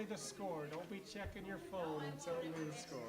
me the score. Don't be checking your phone and telling me the score.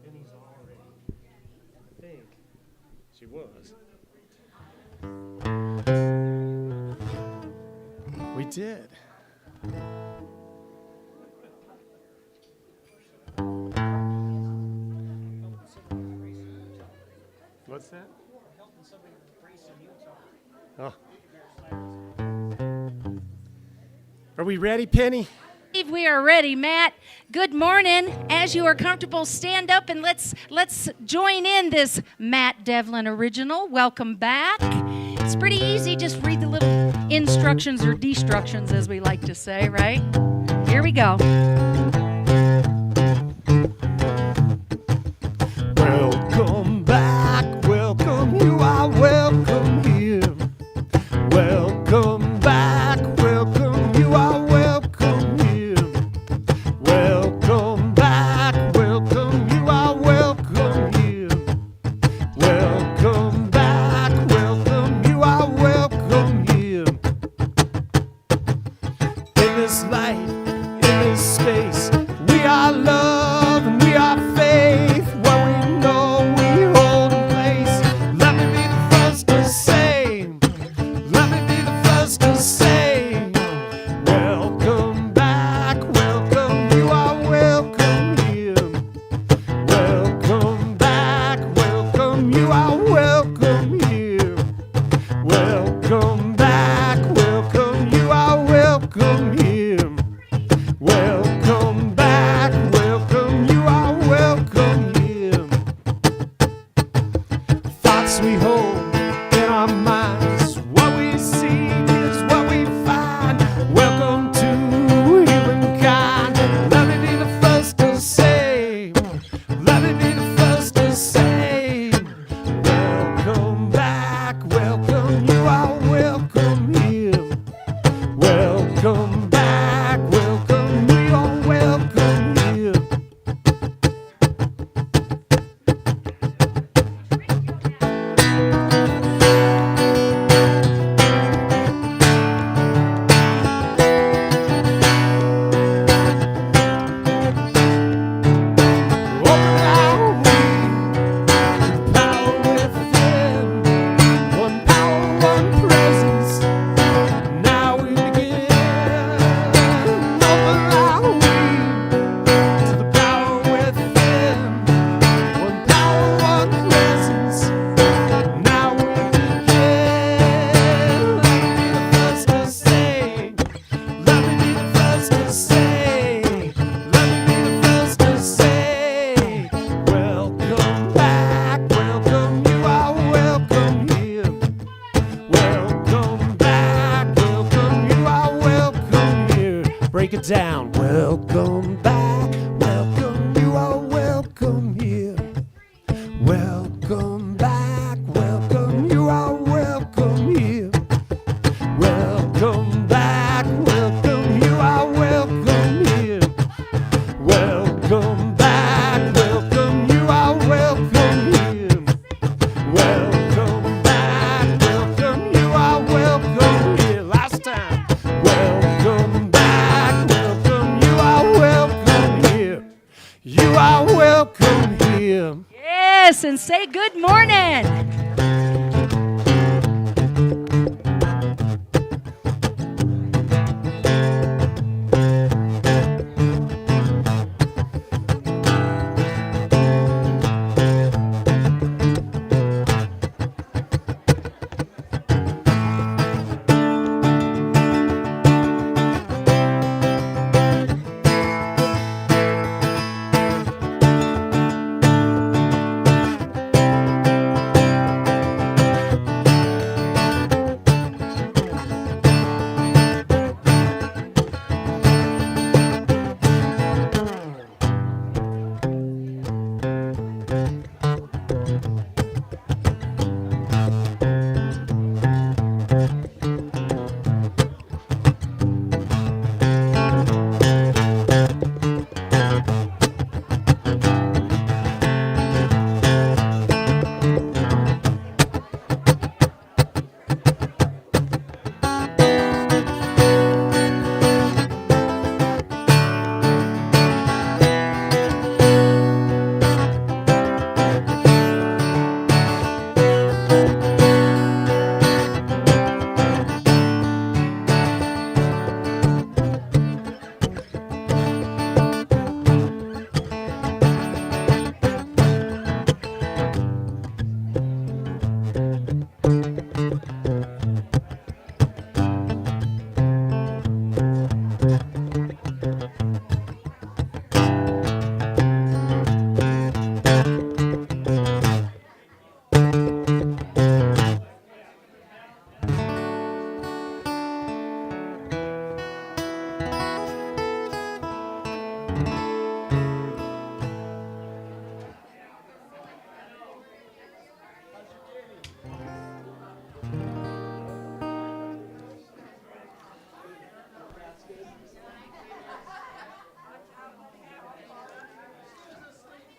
Penny's already. I think she was. We did. What's that? Oh. Are we ready, Penny? We are ready, Matt. Good morning. As you are comfortable, stand up and let's join in this Matt Devlin original. Welcome back. It's pretty easy. Just read the little instructions or destructions, as we like to say, right? Here we go. Welcome back. Welcome. You are welcome here. Welcome back. Welcome. You are welcome here. Welcome back. Welcome. You are welcome here. Welcome back. Welcome. You are welcome here. In this light, in this space, we are love and we are faith. What we know we hold in place. Let me be the first to say, let me be the first to say, welcome back, welcome, you are welcome here. Welcome back, welcome, you are welcome here. Welcome back, welcome, you are welcome here. Welcome back, welcome, you are welcome here. Thoughts we hold in our minds, what we see is what we find. Welcome to humankind. Let me be the first to say, let me be the first to say, welcome back, welcome, you are welcome here. Welcome back, welcome, we are welcome here. Open our wings, power within, one power, one presence. Now we begin. Open our wings to the power within, one power, one presence. Now we begin. Let me be the first to say, let me be the first to say, let me be the first to say, welcome back, welcome, you are welcome here. Welcome back, welcome, you are welcome here. Break it down. Welcome back, welcome, you are welcome here. Welcome back, welcome, you are welcome here. Welcome back, welcome, you are welcome here. Welcome back, welcome, you are welcome here. Welcome back, welcome, you are welcome here. Last time. Welcome back, welcome, you are welcome here. You are welcome here. Yes, and say good morning.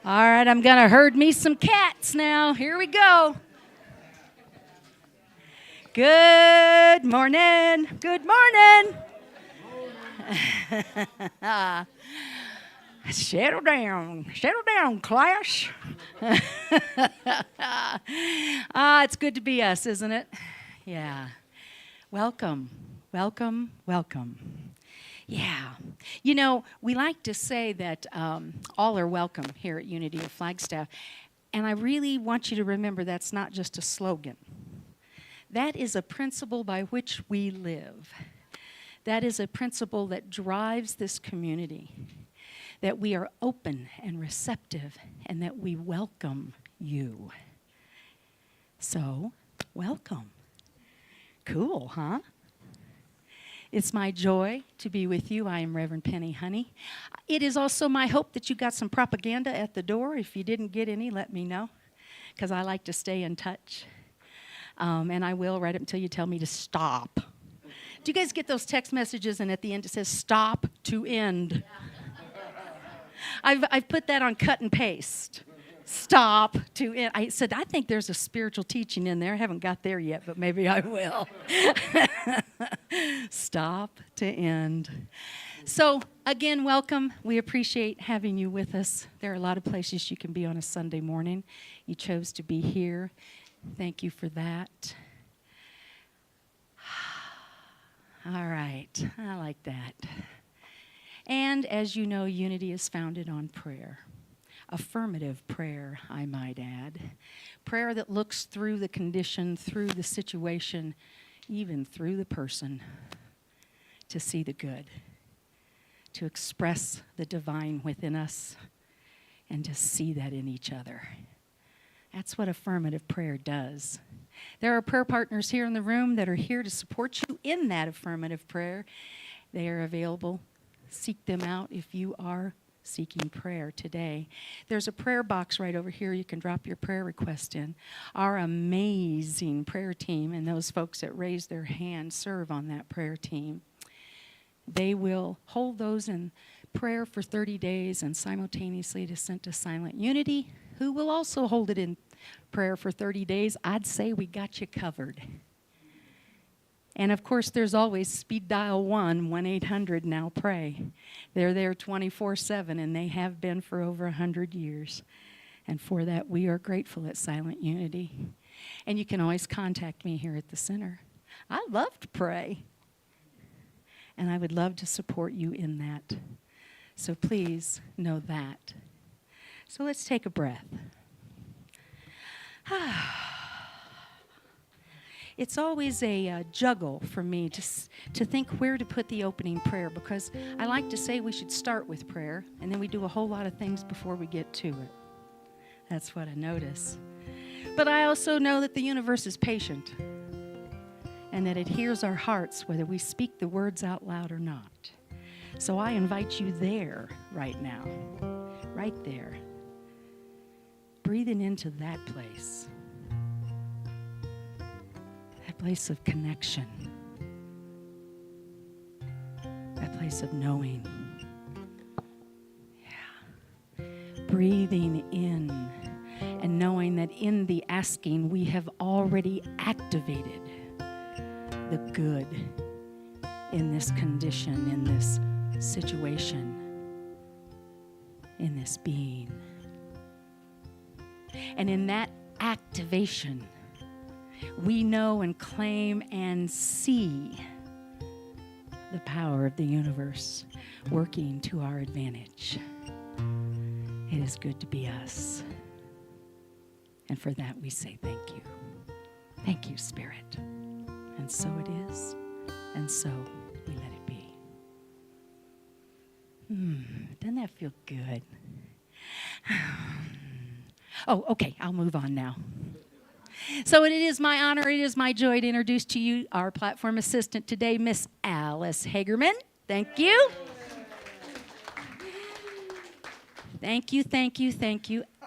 All right, I'm going to herd me some cats now. Here we go. Good morning. Good morning. Settle down, class. It's good to be us, isn't it? Yeah. Welcome. Yeah. You know, we like to say that all are welcome here at Unity of Flagstaff. And I really want you to remember that's not just a slogan. That is a principle by which we live. That is a principle that drives this community. That we are open and receptive and that we welcome you. So, welcome. Cool, huh? It's my joy to be with you. I am Reverend Penni, honey. It is also my hope that you got some propaganda at the door. If you didn't get any, let me know, because I like to stay in touch. And I will right up until you tell me to stop. Do you guys get those text messages and at the end it says stop to end? I've put that on cut and paste. Stop to end. I said, I think there's a spiritual teaching in there. I haven't got there yet, but maybe I will. Stop to end. So, again, welcome. We appreciate having you with us. There are a lot of places you can be on a Sunday morning. You chose to be here. Thank you for that. All right. I like that. And as you know, Unity is founded on prayer. Affirmative prayer, I might add. Prayer that looks through the condition, through the situation, even through the person, to see the good, to express the divine within us, and to see that in each other. That's what affirmative prayer does. There are prayer partners here in the room that are here to support you in that affirmative prayer. They are available. Seek them out if you are seeking prayer today. There's a prayer box right over here you can drop your prayer request in. Our amazing prayer team and those folks that raise their hand serve on that prayer team. They will hold those in prayer for 30 days and simultaneously to send to Silent Unity, who will also hold it in prayer for 30 days. I'd say we got you covered. And of course, there's always speed dial 1-800-NOW-PRAY. They're there 24/7, and they have been for over 100 years. And for that, we are grateful at Silent Unity. And you can always contact me here at the center. I love to pray. And I would love to support you in that. So please know that. So let's take a breath. It's always a juggle for me to think where to put the opening prayer, because I like to say we should start with prayer, and then we do a whole lot of things before we get to it. That's what I notice. But I also know that the universe is patient, and that it hears our hearts whether we speak the words out loud or not. So I invite you there right now, right there, breathing into that place. Place of connection, that place of knowing. Yeah. Breathing in and knowing that in the asking we have already activated the good in this condition, in this situation, in this being. And in that activation, we know and claim and see the power of the universe working to our advantage. It is good to be us. And for that we say thank you. Thank you, Spirit. And so it is, and so we let it be. Doesn't that feel good? Oh, okay, I'll move on now. So it is my honor, it is my joy to introduce to you our platform assistant today, Miss Alice Hagerman. Thank you. Thank you,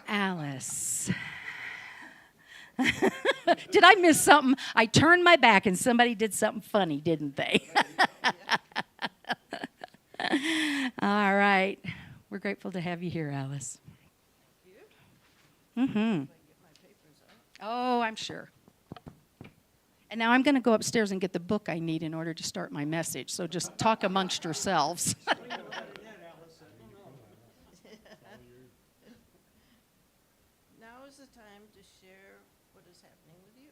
Alice. Did I miss something? I turned my back and somebody did something funny, didn't they? All right. We're grateful to have you here, Alice. Mm-hmm. Oh, I'm sure. And now I'm going to go upstairs and get the book I need in order to start my message. So just talk amongst yourselves. Now is the time to share what is happening with you.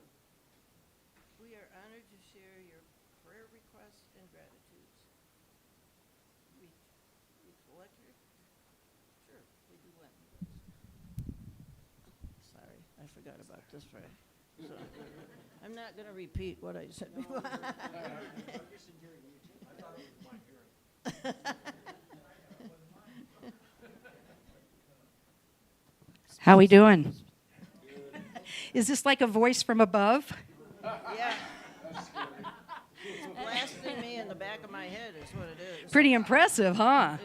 We are honored to share your prayer requests and gratitudes. We collect your, sure, we do Latin prayers. Sorry, I forgot about this prayer. So, I'm not going to repeat what I said before. How we doing? Is this like a voice from above? Yeah. It's blasting me in the back of my head is what it is. Pretty impressive, huh?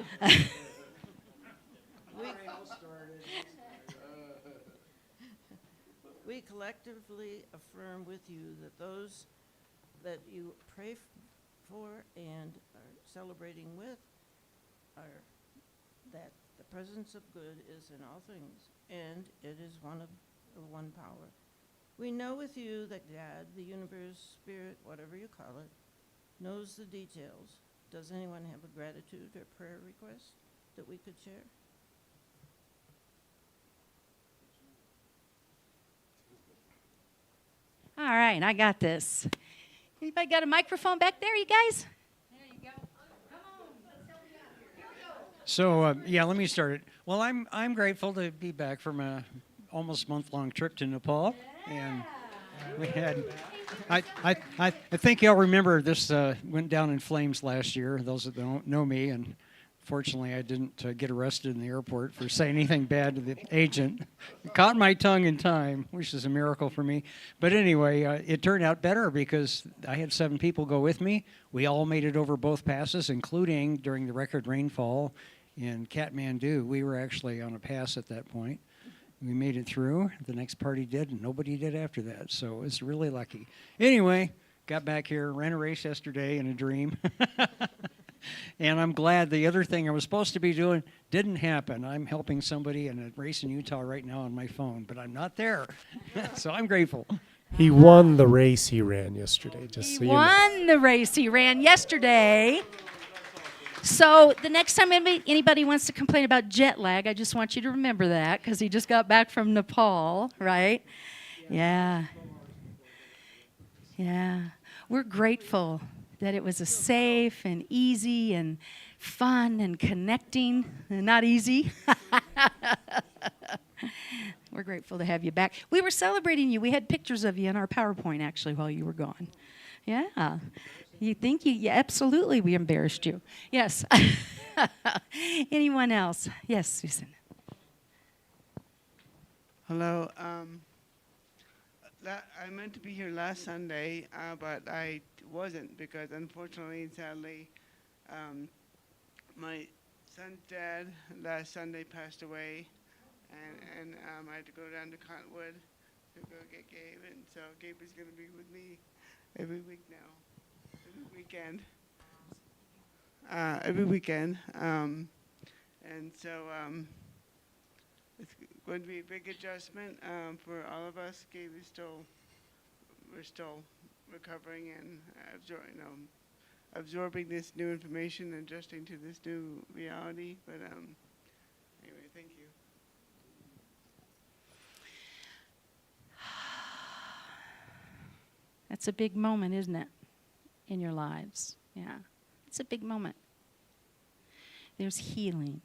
We collectively affirm with you that those that you pray for and are celebrating with are that the presence of good is in all things, and it is one power. We know with you that God, the universe, spirit, whatever you call it, knows the details. Does anyone have a gratitude or prayer request that we could share? All right, I got this. Anybody got a microphone back there, you guys? There you go. Come on, let's help you out here. Here we go. So yeah, let me start it. Well, I'm grateful to be back from a almost month-long trip to Nepal, and we had. I think y'all remember this went down in flames last year. Those that don't know me, and fortunately, I didn't get arrested in the airport for saying anything bad to the agent. Caught my tongue in time, which is a miracle for me. But anyway, it turned out better because I had 7 people go with me. We all made it over both passes, including during the record rainfall in Kathmandu. We were actually on a pass at that point. We made it through. The next party did, and nobody did after that. So it's really lucky. Anyway, got back here, ran a race yesterday in a dream. And I'm glad the other thing I was supposed to be doing didn't happen. I'm helping somebody in a race in Utah right now on my phone, but I'm not there. So I'm grateful. He won the race he ran yesterday, just He so you know. won the race he ran yesterday. So the next time anybody wants to complain about jet lag, I just want you to remember that because he just got back from Nepal, right? Yeah. Yeah. We're grateful that it was a safe and easy and fun and connecting and not easy. We're grateful to have you back. We were celebrating you. We had pictures of you in our PowerPoint actually while you were gone. Yeah. You think yeah, absolutely we embarrassed you. Yes. Anyone else? Yes, Susan. Hello. I meant to be here last Sunday, but I wasn't because unfortunately and sadly, my son's dad last Sunday passed away, and I had to go down to Cottonwood to go get Gabe, and so Gabe is going to be with me every week now, every weekend. And so it's going to be a big adjustment for all of us. Gabe is we're still recovering and absorbing this new information and adjusting to this new reality. But anyway, thank you. That's a big moment, isn't it, in your lives? Yeah, it's a big moment. There's healing.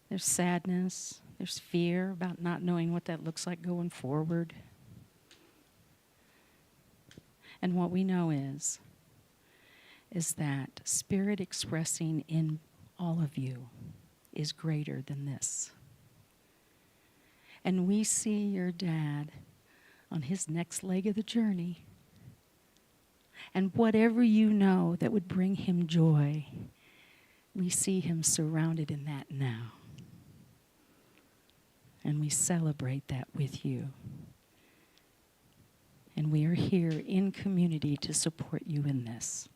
There's sadness. There's fear about not knowing what that looks like going forward. And what we know is that Spirit expressing in all of you is greater than this. And we see your dad on his next leg of the journey. And whatever you know that would bring him joy, we see him surrounded in that now. And we celebrate that with you. And we are here in community to support you in this.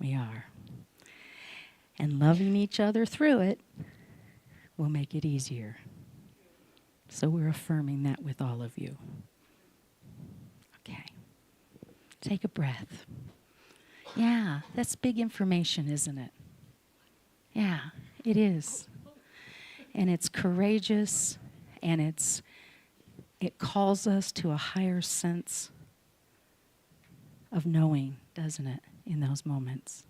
We are. And loving each other through it will make it easier. So we're affirming that with all of you. Okay. Take a breath. Yeah, that's big information, isn't it? Yeah, it is. And it's courageous, and it calls us to a higher sense of knowing, doesn't it, in those moments?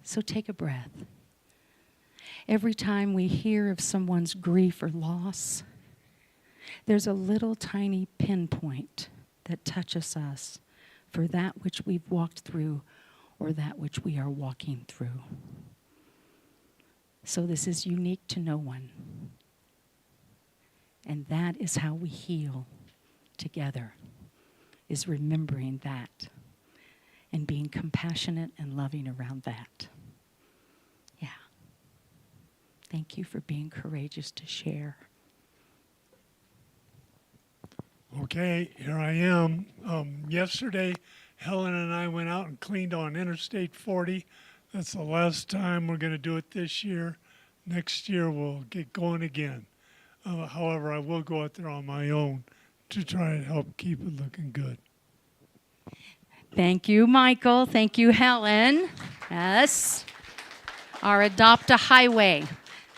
So take a breath. Every time we hear of someone's grief or loss, there's a little tiny pinpoint that touches us for that which we've walked through or that which we are walking through. So this is unique to no one. And that is how we heal together, is remembering that and being compassionate and loving around that. Yeah. Thank you for being courageous to share. Okay, here I am. Yesterday, Helen and I went out and cleaned on Interstate 40. That's the last time we're going to do it this year. Next year, we'll get going again. However, I will go out there on my own to try and help keep it looking good. Thank you, Michael. Thank you, Helen. Yes. Our Adopt a Highway.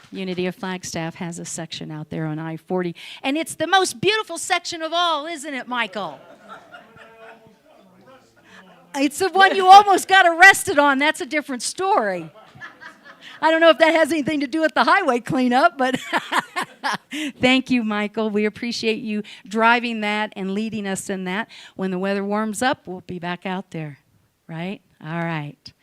Unity of Flagstaff has a section out there on I-40. And it's the most beautiful section of all, isn't it, Michael? It's the one you almost got arrested on. That's a different story. I don't know if that has anything to do with the highway cleanup, but thank you, Michael. We appreciate you driving that and leading us in that. When the weather warms up, we'll be back out there, right? All right.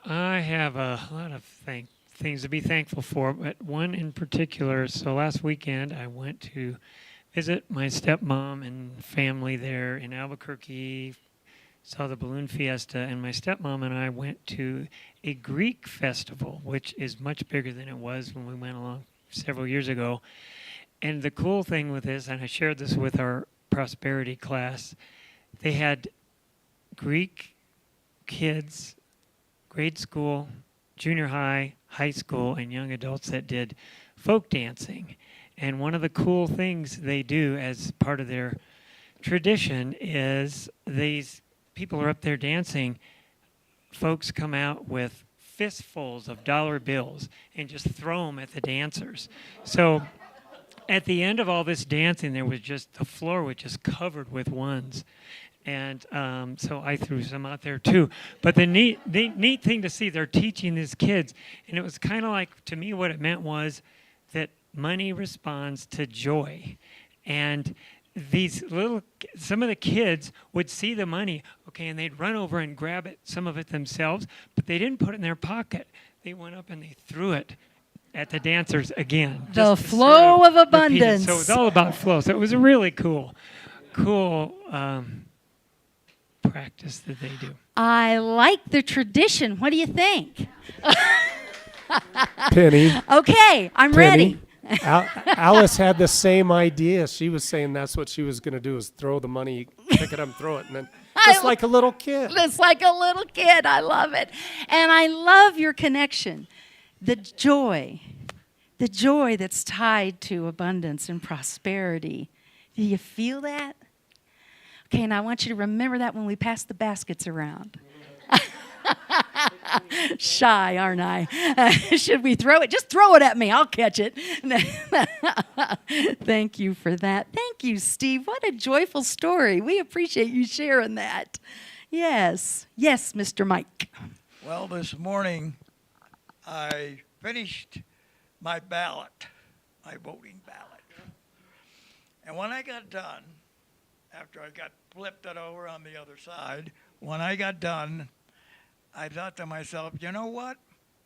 I have a lot of things to be thankful for, but one in particular. So last weekend I went to visit my stepmom and family there in Albuquerque, saw the balloon fiesta, and my stepmom and I went to a Greek festival, which is much bigger than it was when we went along several years ago. And the cool thing with this, and I shared this with our prosperity class, they had Greek kids, grade school, junior high, high school, and young adults that did folk dancing. And one of the cool things they do as part of their tradition is these people are up there dancing. Folks come out with fistfuls of dollar bills and just throw them at the dancers. So at the end of all this dancing, there was just, the floor was just covered with ones. And so I threw some out there too. But the neat thing to see, they're teaching these kids. And it was kind of like, to me, what it meant was that money responds to joy. And some of the kids would see the money, okay, and they'd run over and grab it, some of it themselves, but they didn't put it in their pocket. They went up and they threw it at the dancers again. The flow of abundance. So it was all about flow. So it was a really cool practice that they do. I like the tradition. What do you think? Penny. Okay, I'm Penny. ready. Alice had the same idea. She was saying that's what she was going to do, is throw the money, pick it up and throw it. And then just like a little kid. Just like a little kid. I love it. And I love your connection. The joy that's tied to abundance and prosperity. Do you feel that? Okay, and I want you to remember that when we pass the baskets around. Shy, aren't I? Should we throw it? Just throw it at me. I'll catch it. Thank you for that. Thank you, Steve. What a joyful story. We appreciate you sharing that. Yes. Yes, Mr. Mike. Well, this morning I finished my ballot, my voting ballot. And when I got done, after I got flipped it over on the other side, when I got done, I thought to myself, you know what?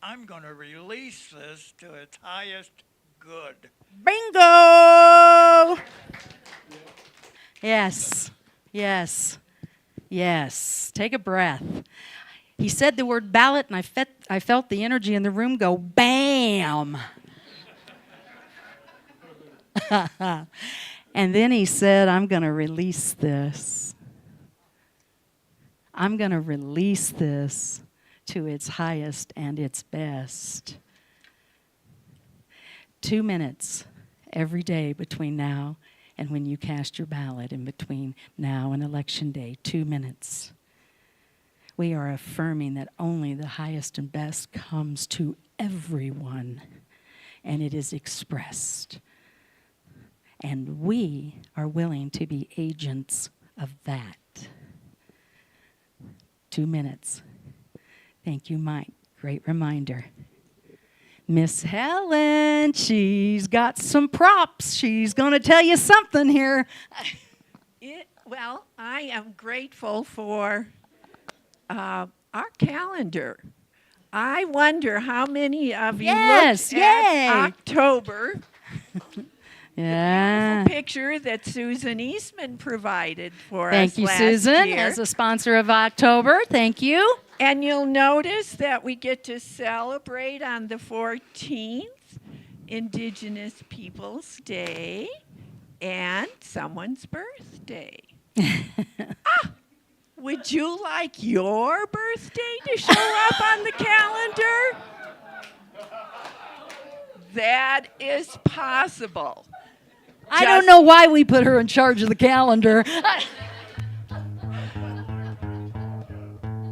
I'm going to release this to its highest good. Bingo! Yes. Yes. Yes. Take a breath. He said the word ballot, and I felt the energy in the room go bam. And then he said, I'm going to release this. I'm going to release this to its highest and its best. 2 minutes every day between now and when you cast your ballot, in between now and Election Day, 2 minutes. We are affirming that only the highest and best comes to everyone, and it is expressed. And we are willing to be agents of that. 2 minutes. Thank you, Mike. Great reminder. Miss Helen, she's got some props. She's going to tell you something here. Well, I am grateful for our calendar. I wonder how many of you Yes, looked at yay. October. Yeah. Beautiful picture that Susan Eastman provided for us Thank you, last Susan, year. as a sponsor of October. Thank you. And you'll notice that we get to celebrate on the 14th, Indigenous Peoples Day, and someone's birthday. Would you like your birthday to show up on the calendar? That is possible. I don't know why we put her in charge of the calendar.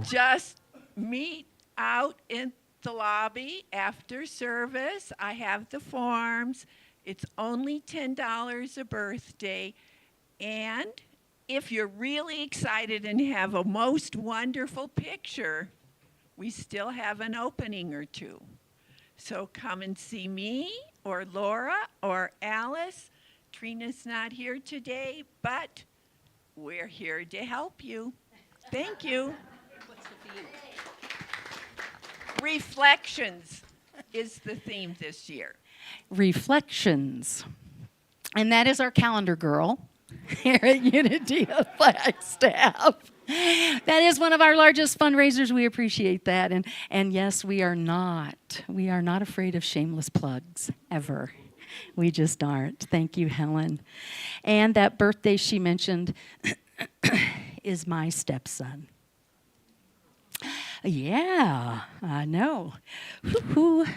Just meet out in the lobby after service. I have the forms. It's only $10 a birthday. And if you're really excited and have a most wonderful picture, we still have an opening or two. So come and see me or Laura or Alice. Trina's not here today, but we're here to help you. Thank you. Reflections is the theme this year. Reflections. And that is our calendar girl here at Unity of Flagstaff. That is one of our largest fundraisers. We appreciate that. And yes, we are not afraid of shameless plugs, ever. We just aren't. Thank you, Helen. And that birthday she mentioned is my stepson. Yeah, I know. Woo-hoo.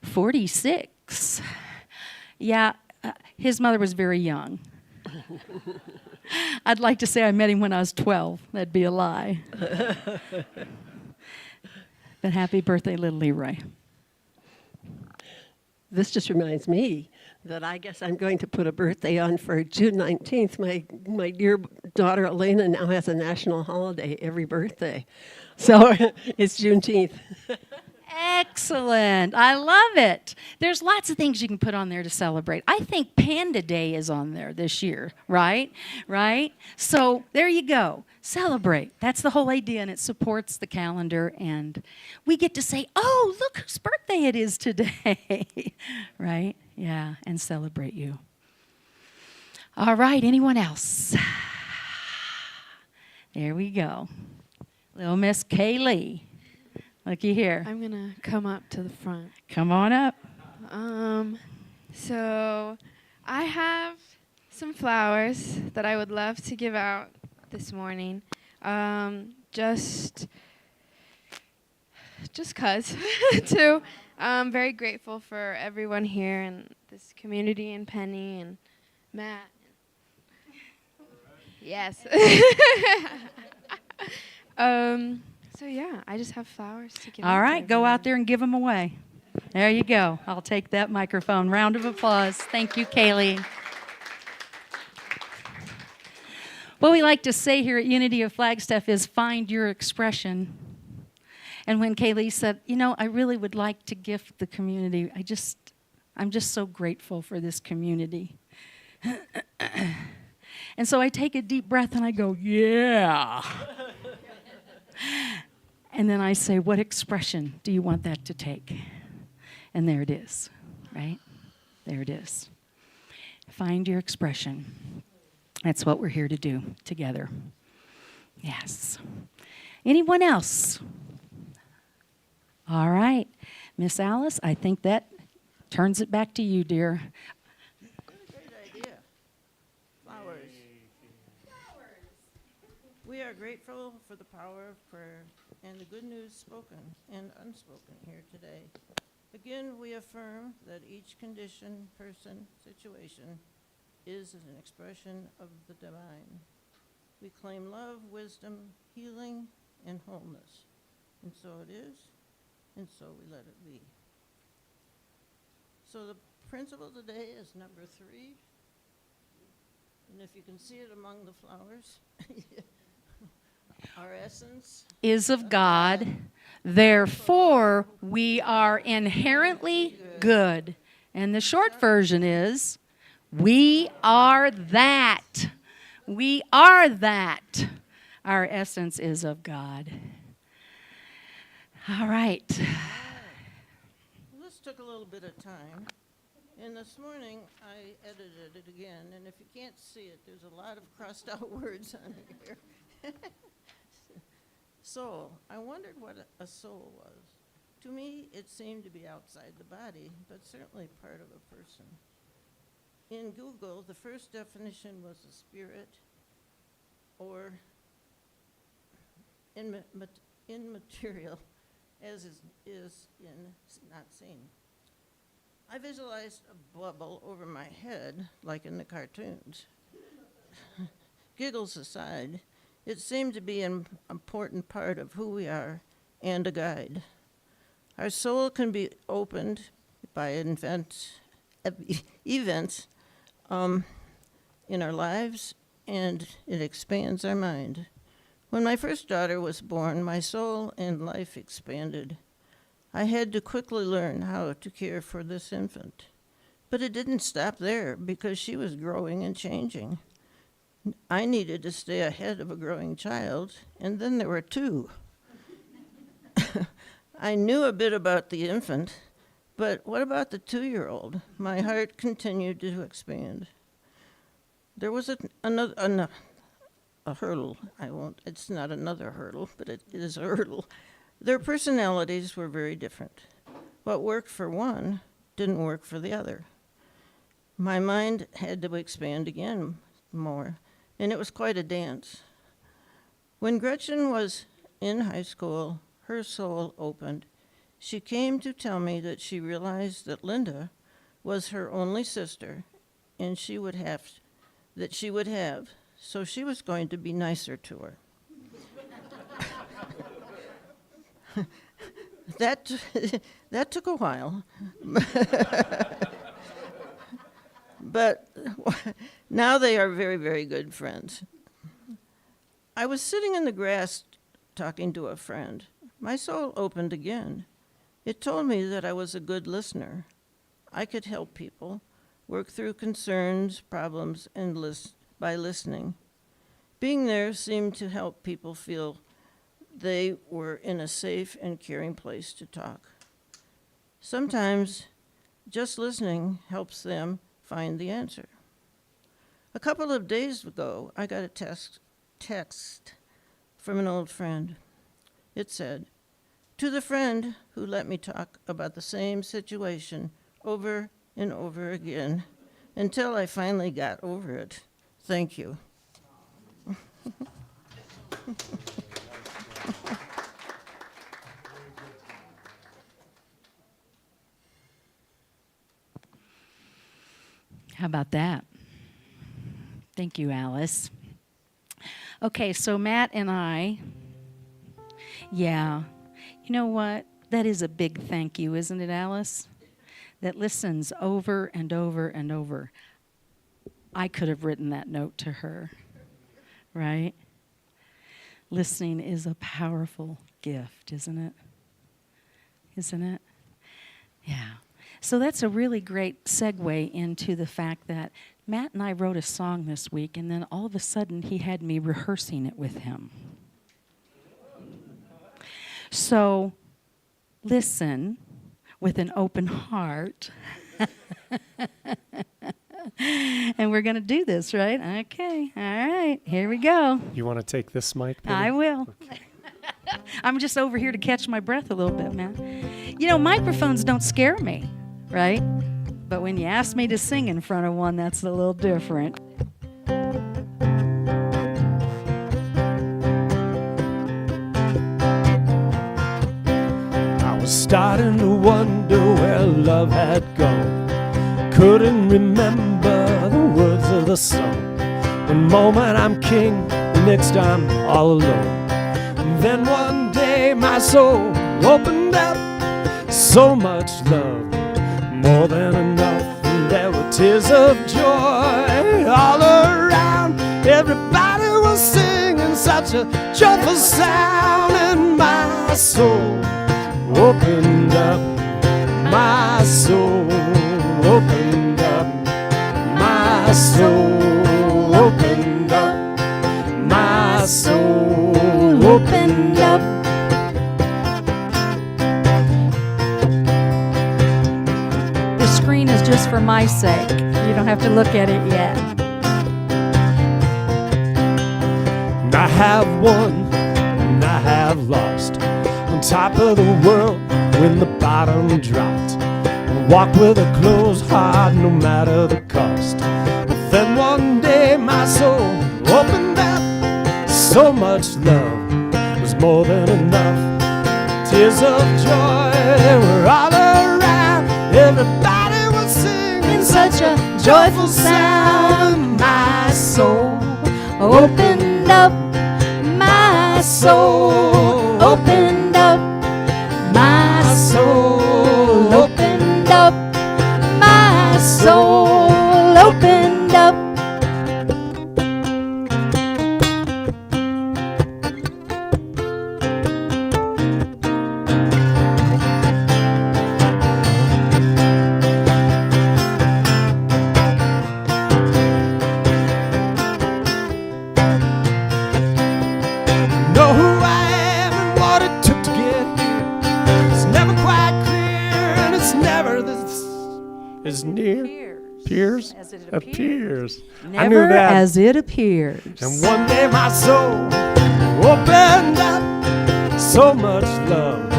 46. Yeah, his mother was very young. I'd like to say I met him when I was 12. That'd be a lie. But happy birthday, little Leroy. This just reminds me that I guess I'm going to put a birthday on for June 19th. My dear daughter Elena now has a national holiday every birthday. So it's Juneteenth. Excellent. I love it. There's lots of things you can put on there to celebrate. I think Panda Day is on there this year, right? Right? So there you go. Celebrate. That's the whole idea, and it supports the calendar. And we get to say, oh, look whose birthday it is today. Right? Yeah, and celebrate you. All right, anyone else? There we go. Little Miss Kaylee. Looky here. I'm going to come up to the front. Come on up. So I have some flowers that I would love to give out this morning. Just 'cause too. I'm very grateful for everyone here and this community and Penny and Matt. Yes. So yeah, I just have flowers to give. All right, go out there and give them away. There you go. I'll take that microphone. Round of applause. Thank you, Kaylee. What we like to say here at Unity of Flagstaff is find your expression. And when Kaylee said, you know, I really would like to gift the community, I'm just so grateful for this community. And so I take a deep breath and I go, yeah. And then I say, what expression do you want that to take? And there it is, right? There it is. Find your expression. That's what we're here to do together. Yes. Anyone else? All right. Miss Alice, I think that turns it back to you, dear. Great idea. Flowers. We are grateful for the power of prayer and the good news spoken and unspoken here today. Again, we affirm that each condition, person, situation is an expression of the divine. We claim love, wisdom, healing, and wholeness. And so it is, and so we let it be. So the principle today is number 3. And if you can see it among the flowers, our essence Is of God. Therefore, we are inherently good. And the short version is, we are that. We are that. Our essence is of God. All right. This took a little bit of time, and this morning I edited it again, and if you can't see it, there's a lot of crossed out words on here. Soul. I wondered what a soul was. To me, it seemed to be outside the body, but certainly part of a person. In Google, the first definition was a spirit or immaterial, as is in not seen. I visualized a bubble over my head, like in the cartoons. Giggles aside, it seemed to be an important part of who we are and a guide. Our soul can be opened by events in our lives, and it expands our mind. When my first daughter was born, my soul and life expanded. I had to quickly learn how to care for this infant. But it didn't stop there because she was growing and changing. I needed to stay ahead of a growing child, and then there were 2. I knew a bit about the infant, but what about the 2-year-old? My heart continued to expand. There was a hurdle. It's not another hurdle, but it is a hurdle. Their personalities were very different. What worked for one didn't work for the other. My mind had to expand again more, and it was quite a dance. When Gretchen was in high school, her soul opened. She came to tell me that she realized that Linda was her only sister, and she would have, so she was going to be nicer to her. That took a while. But now they are very, very good friends. I was sitting in the grass talking to a friend. My soul opened again. It told me that I was a good listener. I could help people, work through concerns, problems, and by listening. Being there seemed to help people feel they were in a safe and caring place to talk. Sometimes just listening helps them find the answer. A couple of days ago, I got a text from an old friend. It said, "To the friend who let me talk about the same situation over and over again until I finally got over it. Thank you." How about that? Thank you, Alice. Okay, so Matt and I, you know what? That is a big thank you, isn't it, Alice? That listens over and over and over. I could have written that note to her, right? Listening is a powerful gift, isn't it? Isn't it? Yeah. So that's a really great segue into the fact that Matt and I wrote a song this week, and then all of a sudden he had me rehearsing it with him. So listen with an open heart. And we're going to do this, right? Okay. All right. Here we go. You want to take this mic, Penni? I will. Okay. I'm just over here to catch my breath a little bit, man. You know, microphones don't scare me, right? But when you ask me to sing in front of one, that's a little different. starting to wonder where love had gone. Couldn't remember the words of the song. One moment I'm king, the next I'm all alone. And then one day my soul opened up, so much love, more than enough. And there were tears of joy all around. Everybody was singing such a joyful sound, and my soul opened up, my soul opened up, my soul opened up, my soul opened up. The screen is just for my sake. You don't have to look at it yet. And I have won, and I have lost, on top of the world when the bottom dropped. Walk with a closed heart no matter the cost. But then one day my soul opened up, so much love was more than enough. Tears of joy, they were all around. Everybody was singing such a joyful sound. My soul opened up, my soul opened up, my soul opened up, my soul opened up. Know who I am and what it took to get here. It's never quite clear, and it's never this is near. Appears? As it Appears. I knew Never that. as it appears. And one day my soul opened up, so much love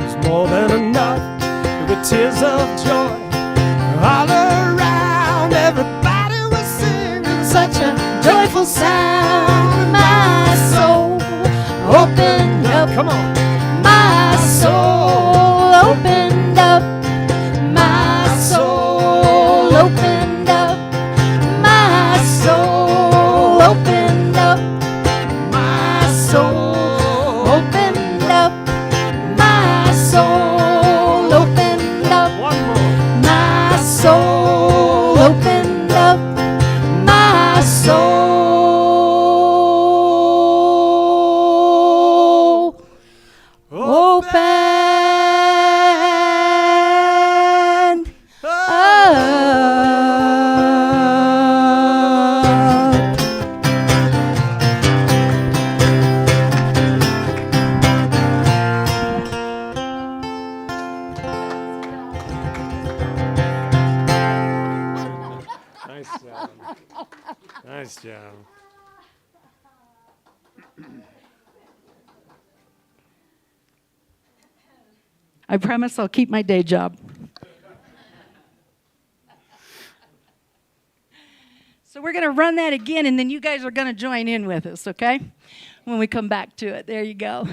was more than enough. There were tears of joy all around. Everybody was singing such a joyful sound. My soul opened up. Come on. My soul opened up. My soul opened up. My soul opened up. My soul opened up. My soul opened up. One more. My soul opened up. My soul opened up. Nice job. Nice job. I promise I'll keep my day job. So we're going to run that again, and then you guys are going to join in with us, okay? When we come back to it. There you go.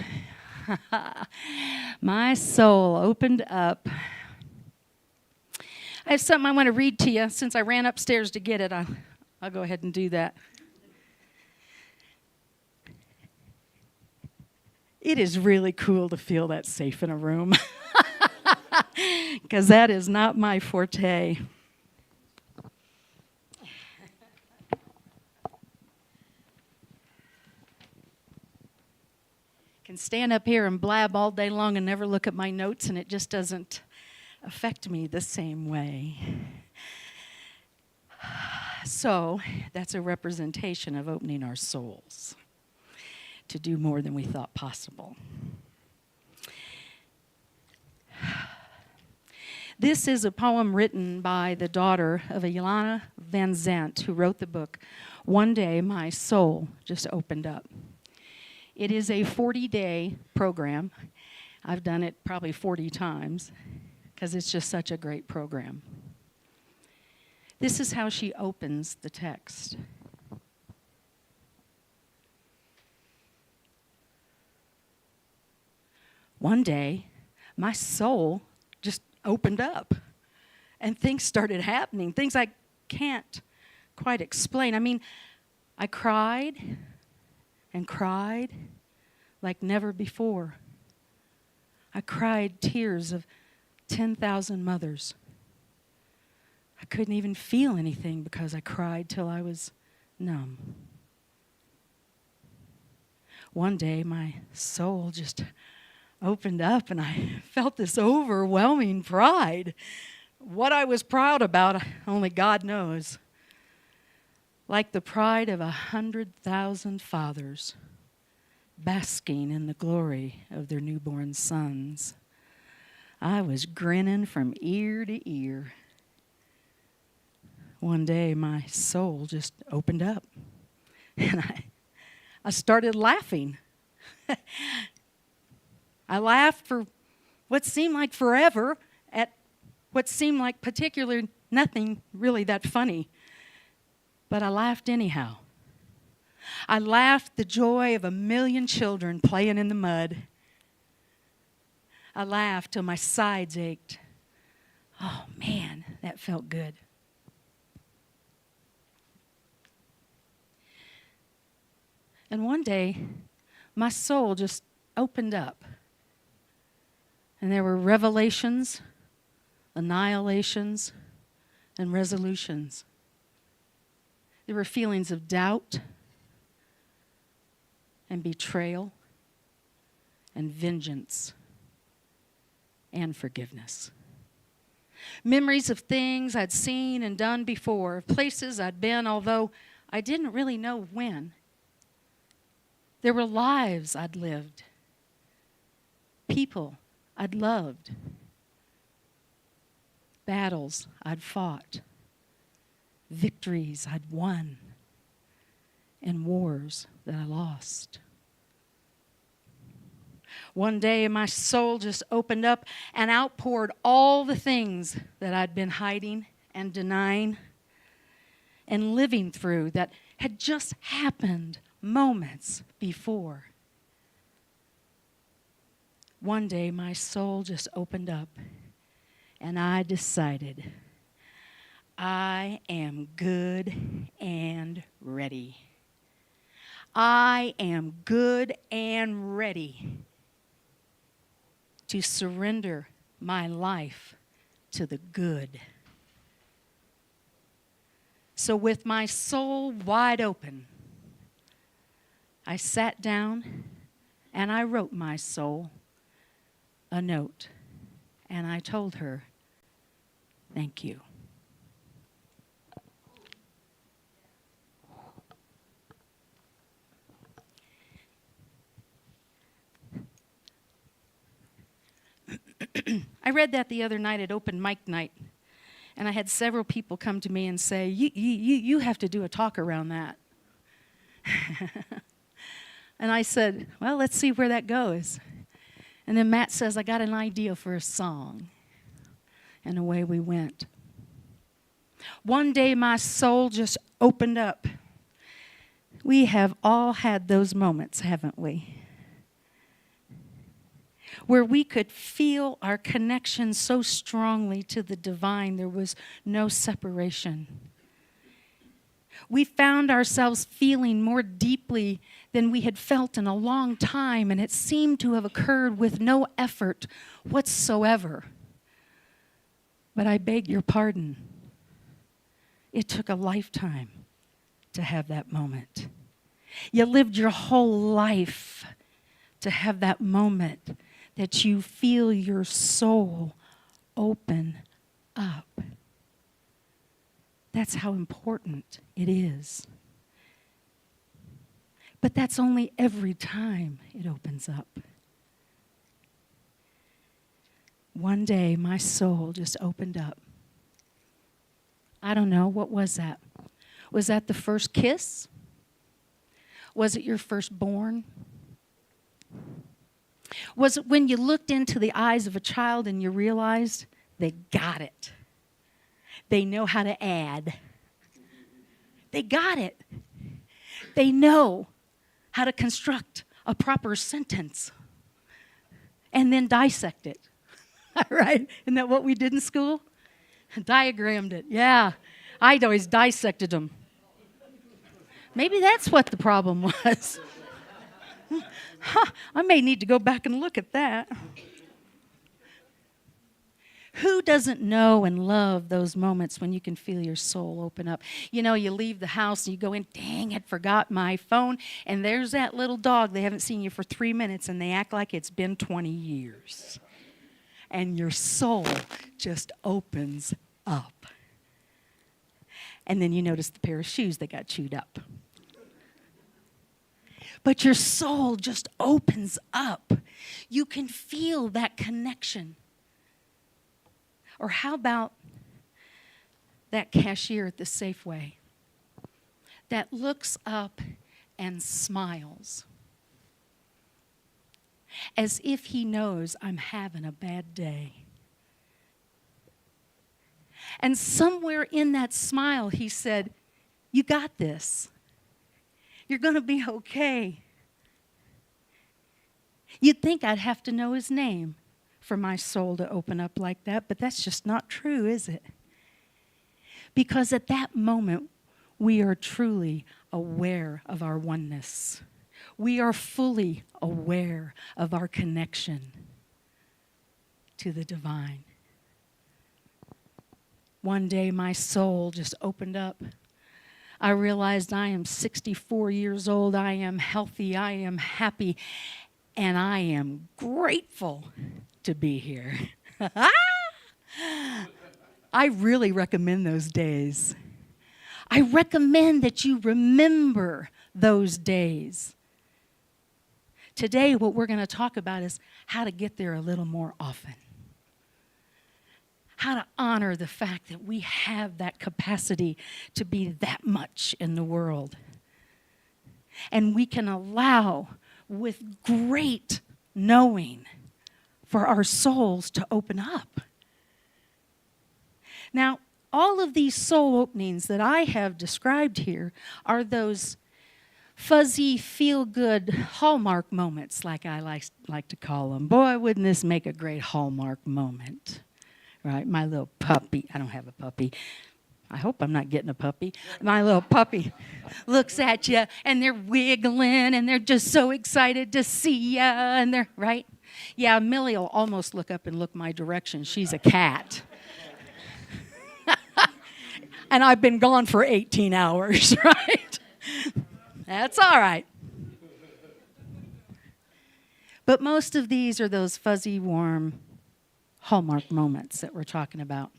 My soul opened up. I have something I want to read to you. Since I ran upstairs to get it, I'll go ahead and do that. It is really cool to feel that safe in a room, because that is not my forte. Can stand up here and blab all day long and never look at my notes, and it just doesn't affect me the same way. So that's a representation of opening our souls to do more than we thought possible. This is a poem written by the daughter of Ilana Van Zandt, who wrote the book, One Day My Soul Just Opened Up. It is a 40-day program. I've done it probably 40 times because it's just such a great program. This is how she opens the text. One day, my soul just opened up and things started happening, things I can't quite explain. I mean, I cried and cried like never before. I cried tears of 10,000 mothers. I couldn't even feel anything because I cried till I was numb. One day, my soul just opened up and I felt this overwhelming pride. What I was proud about, only God knows. Like the pride of 100,000 fathers basking in the glory of their newborn sons. I was grinning from ear to ear. One day, my soul just opened up, and I started laughing. I laughed for what seemed like forever at what seemed like particularly nothing really that funny. But I laughed anyhow. I laughed the joy of 1,000,000 children playing in the mud. I laughed till my sides ached. Oh man, that felt good. And one day, my soul just opened up. And there were revelations, annihilations, and resolutions. There were feelings of doubt and betrayal and vengeance and forgiveness. Memories of things I'd seen and done before, of places I'd been, although I didn't really know when. There were lives I'd lived, people I'd loved, battles I'd fought, victories I'd won, and wars that I lost. One day my soul just opened up and outpoured all the things that I'd been hiding and denying and living through that had just happened moments before. One day my soul just opened up and I decided I am good and ready. I am good and ready to surrender my life to the good. So with my soul wide open, I sat down and I wrote my soul a note, and I told her, thank you. I read that the other night at open mic night, and I had several people come to me and say, you have to do a talk around that. And I said, well, let's see where that goes. And then Matt says, I got an idea for a song. And away we went. One day my soul just opened up. We have all had those moments, haven't we? Where we could feel our connection so strongly to the divine, there was no separation. We found ourselves feeling more deeply than we had felt in a long time, and it seemed to have occurred with no effort whatsoever. But I beg your pardon. It took a lifetime to have that moment. You lived your whole life to have that moment that you feel your soul open up. That's how important it is. But that's only every time it opens up. One day, my soul just opened up. I don't know, what was that? Was that the first kiss? Was it your firstborn? Was it when you looked into the eyes of a child and you realized they got it? They know how to add. They got it. They know how to construct a proper sentence and then dissect it. Right? Isn't that what we did in school? Diagrammed it. Yeah. I'd always dissected them. Maybe that's what the problem was. I may need to go back and look at that. Who doesn't know and love those moments when you can feel your soul open up? You know, you leave the house and you go in, dang, I forgot my phone. And there's that little dog. They haven't seen you for 3 minutes and they act like it's been 20 years. And your soul just opens up. And then you notice the pair of shoes that got chewed up. But your soul just opens up. You can feel that connection. Or how about that cashier at the Safeway that looks up and smiles as if he knows I'm having a bad day. And somewhere in that smile, he said, you got this. You're going to be okay. You'd think I'd have to know his name for my soul to open up like that, but that's just not true, is it? Because at that moment, we are truly aware of our oneness. We are fully aware of our connection to the divine. One day, my soul just opened up. I realized I am 64 years old. I am healthy. I am happy. And I am grateful to be here. I really recommend those days. I recommend that you remember those days. Today, what we're going to talk about is how to get there a little more often. How to honor the fact that we have that capacity to be that much in the world. And we can allow, with great knowing, for our souls to open up. Now, all of these soul openings that I have described here are those fuzzy, feel-good Hallmark moments, like I like to call them. Boy, wouldn't this make a great Hallmark moment, right? My little puppy, I don't have a puppy. I hope I'm not getting a puppy. My little puppy looks at you, and they're wiggling, and they're just so excited to see you, and they're, right? Yeah, Millie will almost look up and look my direction. She's a cat. And I've been gone for 18 hours, right? That's all right. But most of these are those fuzzy, warm Hallmark moments that we're talking about.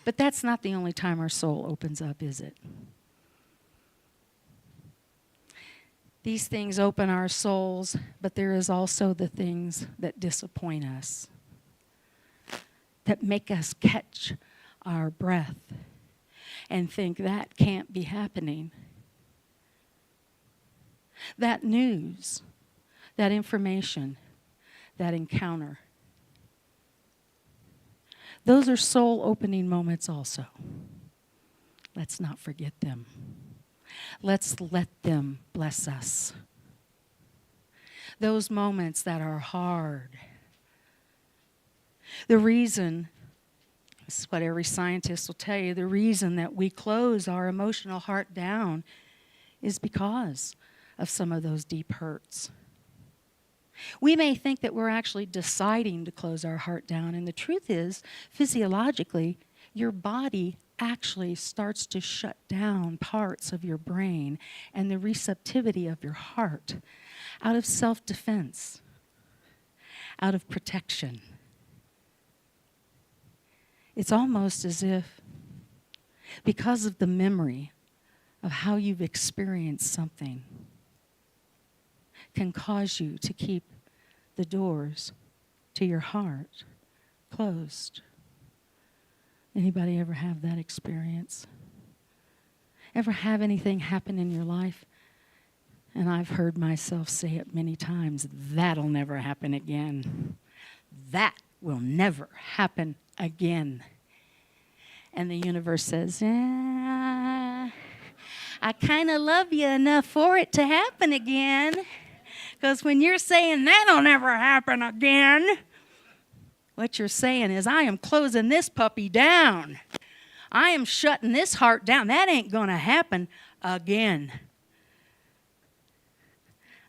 But that's not the only time our soul opens up, is it? These things open our souls, but there is also the things that disappoint us, that make us catch our breath and think that can't be happening. That news, that information, that encounter, those are soul-opening moments also. Let's not forget them. Let's let them bless us. Those moments that are hard. The reason, this is what every scientist will tell you, the reason that we close our emotional heart down is because of some of those deep hurts. We may think that we're actually deciding to close our heart down, and the truth is, physiologically, your body actually starts to shut down parts of your brain and the receptivity of your heart out of self-defense, out of protection. It's almost as if, because of the memory of how you've experienced something, can cause you to keep the doors to your heart closed. Anybody ever have that experience? Ever have anything happen in your life? And I've heard myself say it many times, that'll never happen again. That will never happen again. And the universe says, I kind of love you enough for it to happen again. Because when you're saying that'll never happen again, What you're saying is, I am closing this puppy down. I am shutting this heart down. That ain't going to happen again.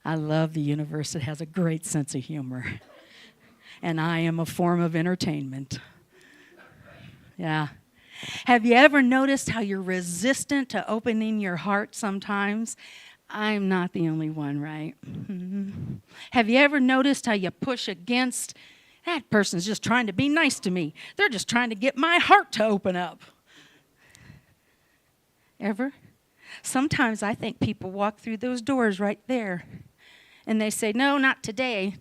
I love the universe. It has a great sense of humor. And I am a form of entertainment. Yeah. Have you ever noticed how you're resistant to opening your heart sometimes? I'm not the only one, right? Mm-hmm. Have you ever noticed how you push against, that person's just trying to be nice to me. They're just trying to get my heart to open up. Ever? Sometimes I think people walk through those doors right there and they say, no, not today.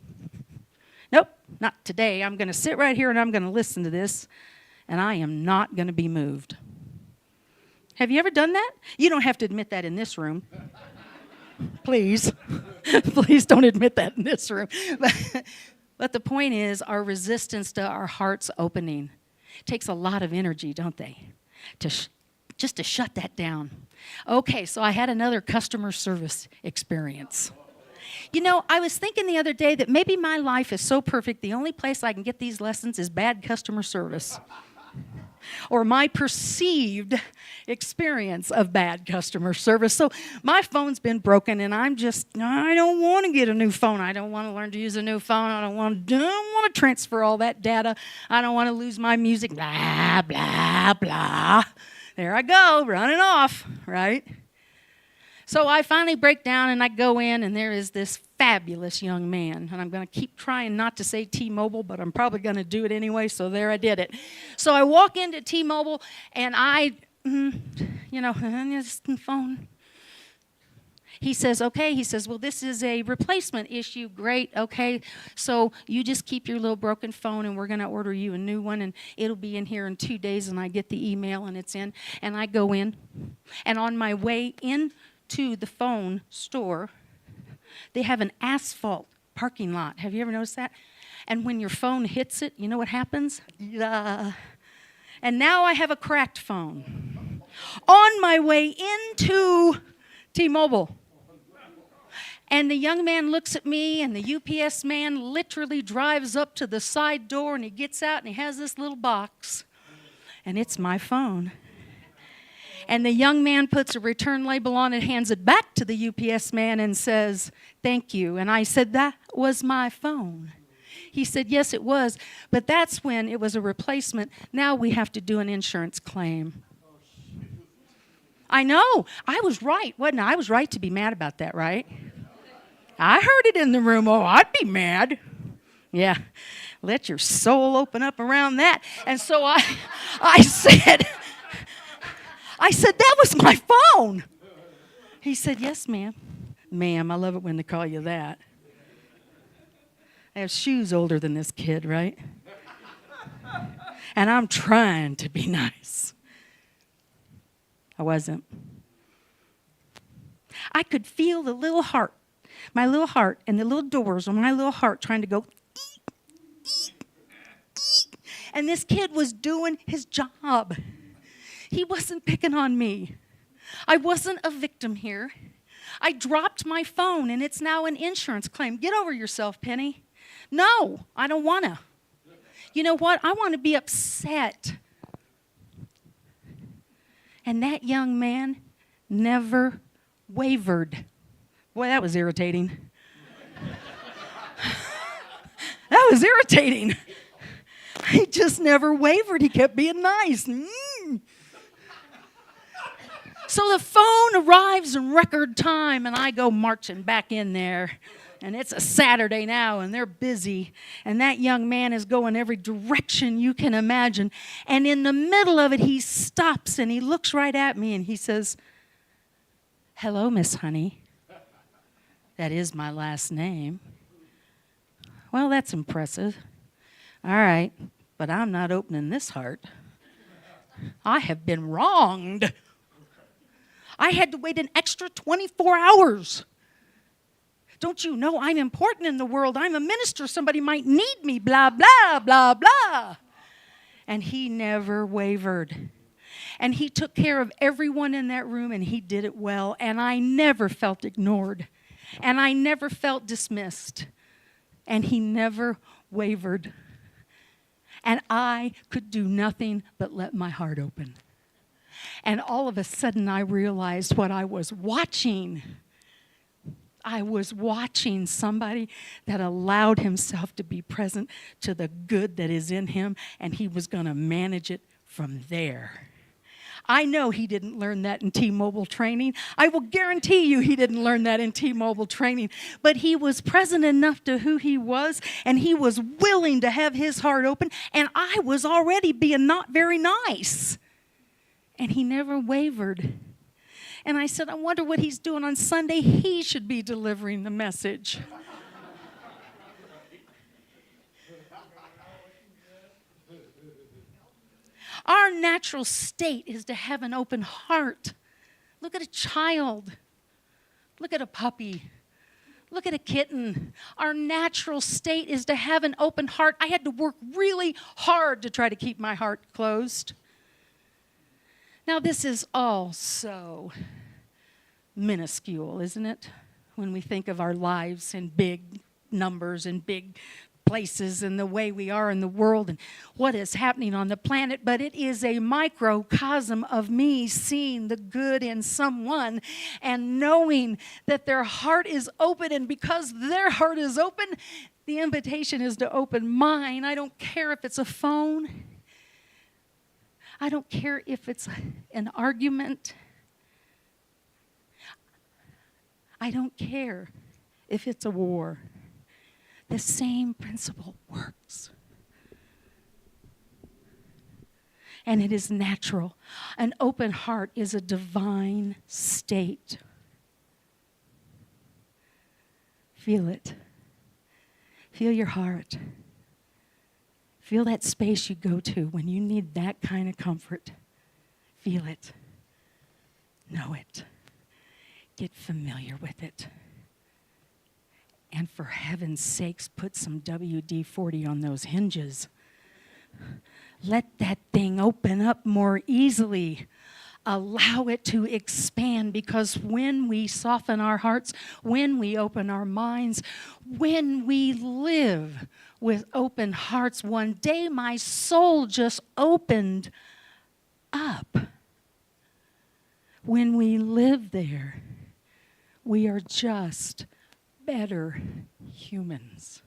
Nope, not today. I'm going to sit right here and I'm going to listen to this, and I am not going to be moved. Have you ever done that? You don't have to admit that in this room. Please. Please don't admit that in this room. But the point is, our resistance to our hearts opening takes a lot of energy, don't they? Just to shut that down. Okay, so I had another customer service experience. You know, I was thinking the other day that maybe my life is so perfect, the only place I can get these lessons is bad customer service. Or my perceived experience of bad customer service. So my phone's been broken, and I don't want to get a new phone. I don't want to learn to use a new phone. I don't want to transfer all that data. I don't want to lose my music. Blah, blah, blah. There I go, running off, right? So I finally break down, and I go in, and there is this fabulous young man. And I'm going to keep trying not to say T-Mobile, but I'm probably going to do it anyway, so there I did it. So I walk into T-Mobile, and this phone. He says, okay. He says, well, this is a replacement issue. Great, okay. So you just keep your little broken phone, and we're going to order you a new one, and it'll be in here in 2 days, and I get the email, and it's in. And I go in, and on my way in to the phone store, they have an asphalt parking lot. Have you ever noticed that? And when your phone hits it, you know what happens? And now I have a cracked phone. On my way into T-Mobile. And the young man looks at me, and the UPS man literally drives up to the side door, and he gets out, and he has this little box. And it's my phone. And the young man puts a return label on it, hands it back to the UPS man, and says, thank you. And I said, that was my phone. He said, yes, it was. But that's when it was a replacement. Now we have to do an insurance claim. I know. I was right, wasn't I? I was right to be mad about that, right? I heard it in the room. Oh, I'd be mad. Yeah. Let your soul open up around that. And so I said, that was my phone. He said, yes, ma'am. Ma'am, I love it when they call you that. I have shoes older than this kid, right? And I'm trying to be nice. I wasn't. I could feel the little heart, my little heart, and the little doors on my little heart trying to go. And this kid was doing his job. He wasn't picking on me. I wasn't a victim here. I dropped my phone, and it's now an insurance claim. Get over yourself, Penny. No, I don't want to. You know what? I want to be upset. And that young man never wavered. Boy, that was irritating. That was irritating. He just never wavered. He kept being nice. So the phone arrives in record time, and I go marching back in there. And it's a Saturday now, and they're busy. And that young man is going every direction you can imagine. And in the middle of it, he stops, and he looks right at me, and he says, hello, Miss Honey. That is my last name. Well, that's impressive. All right, but I'm not opening this heart. I have been wronged. I had to wait an extra 24 hours. Don't you know I'm important in the world? I'm a minister. Somebody might need me, blah, blah, blah, blah. And he never wavered. And he took care of everyone in that room, and he did it well. And I never felt ignored. And I never felt dismissed. And he never wavered. And I could do nothing but let my heart open. And all of a sudden, I realized what I was watching. I was watching somebody that allowed himself to be present to the good that is in him, and he was going to manage it from there. I know he didn't learn that in T-Mobile training. I will guarantee you he didn't learn that in T-Mobile training. But he was present enough to who he was, and he was willing to have his heart open, and I was already being not very nice. And he never wavered. And I said, I wonder what he's doing on Sunday. He should be delivering the message. Our natural state is to have an open heart. Look at a child. Look at a puppy. Look at a kitten. Our natural state is to have an open heart. I had to work really hard to try to keep my heart closed. Now, this is all so minuscule, isn't it? When we think of our lives in big numbers and big places and the way we are in the world and what is happening on the planet, but it is a microcosm of me seeing the good in someone and knowing that their heart is open, and because their heart is open, the invitation is to open mine. I don't care if it's a phone. I don't care if it's an argument. I don't care if it's a war. The same principle works. And it is natural. An open heart is a divine state. Feel it. Feel your heart. Feel that space you go to when you need that kind of comfort. Feel it. Know it. Get familiar with it. And for heaven's sakes, put some WD-40 on those hinges. Let that thing open up more easily. Allow it to expand, because when we soften our hearts, when we open our minds, when we live with open hearts, one day my soul just opened up. When we live there, we are just better humans.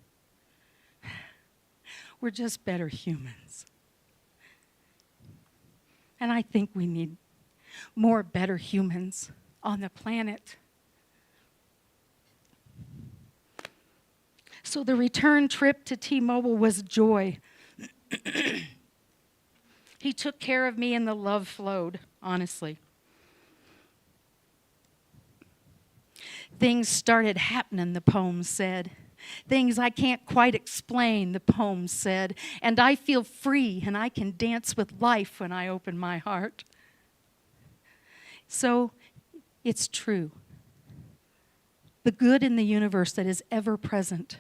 We're just better humans. And I think we need more better humans on the planet. So the return trip to T-Mobile was joy. He took care of me and the love flowed, honestly. Things started happening, the poem said. Things I can't quite explain, the poem said. And I feel free and I can dance with life when I open my heart. So it's true. The good in the universe that is ever present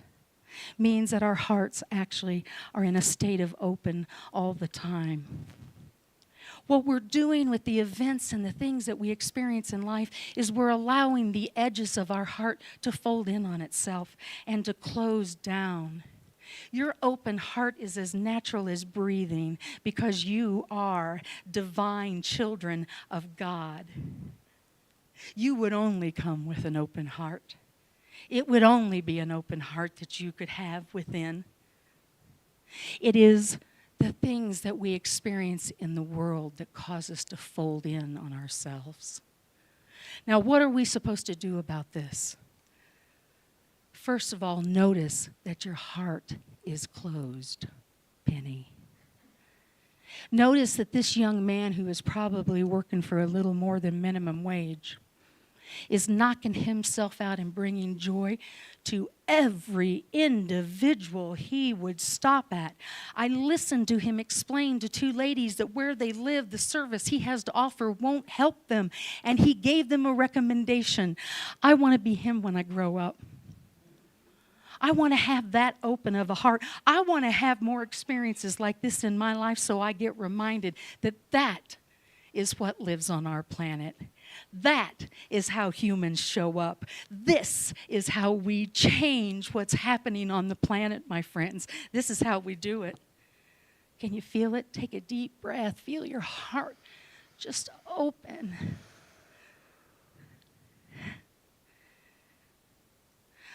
means that our hearts actually are in a state of open all the time. What we're doing with the events and the things that we experience in life is we're allowing the edges of our heart to fold in on itself and to close down. Your open heart is as natural as breathing, because you are divine children of God. You would only come with an open heart. It would only be an open heart that you could have within. It is the things that we experience in the world that cause us to fold in on ourselves. Now, what are we supposed to do about this? First of all, notice that your heart is closed, Penny. Notice that this young man, who is probably working for a little more than minimum wage, is knocking himself out and bringing joy to every individual he would stop at. I listened to him explain to two ladies that where they live, the service he has to offer won't help them. And he gave them a recommendation. I want to be him when I grow up. I want to have that open of a heart. I want to have more experiences like this in my life, so I get reminded that that is what lives on our planet. That is how humans show up. This is how we change what's happening on the planet, my friends. This is how we do it. Can you feel it? Take a deep breath. Feel your heart just open.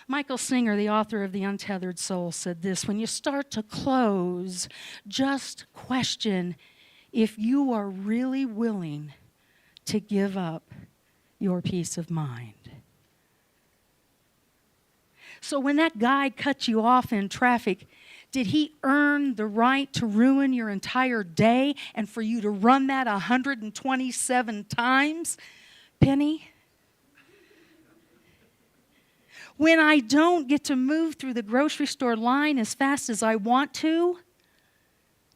Michael Singer, the author of The Untethered Soul, said this: when you start to close, just question if you are really willing to give up your peace of mind. So when that guy cut you off in traffic, did he earn the right to ruin your entire day and for you to run that 127 times? Penny? When I don't get to move through the grocery store line as fast as I want to,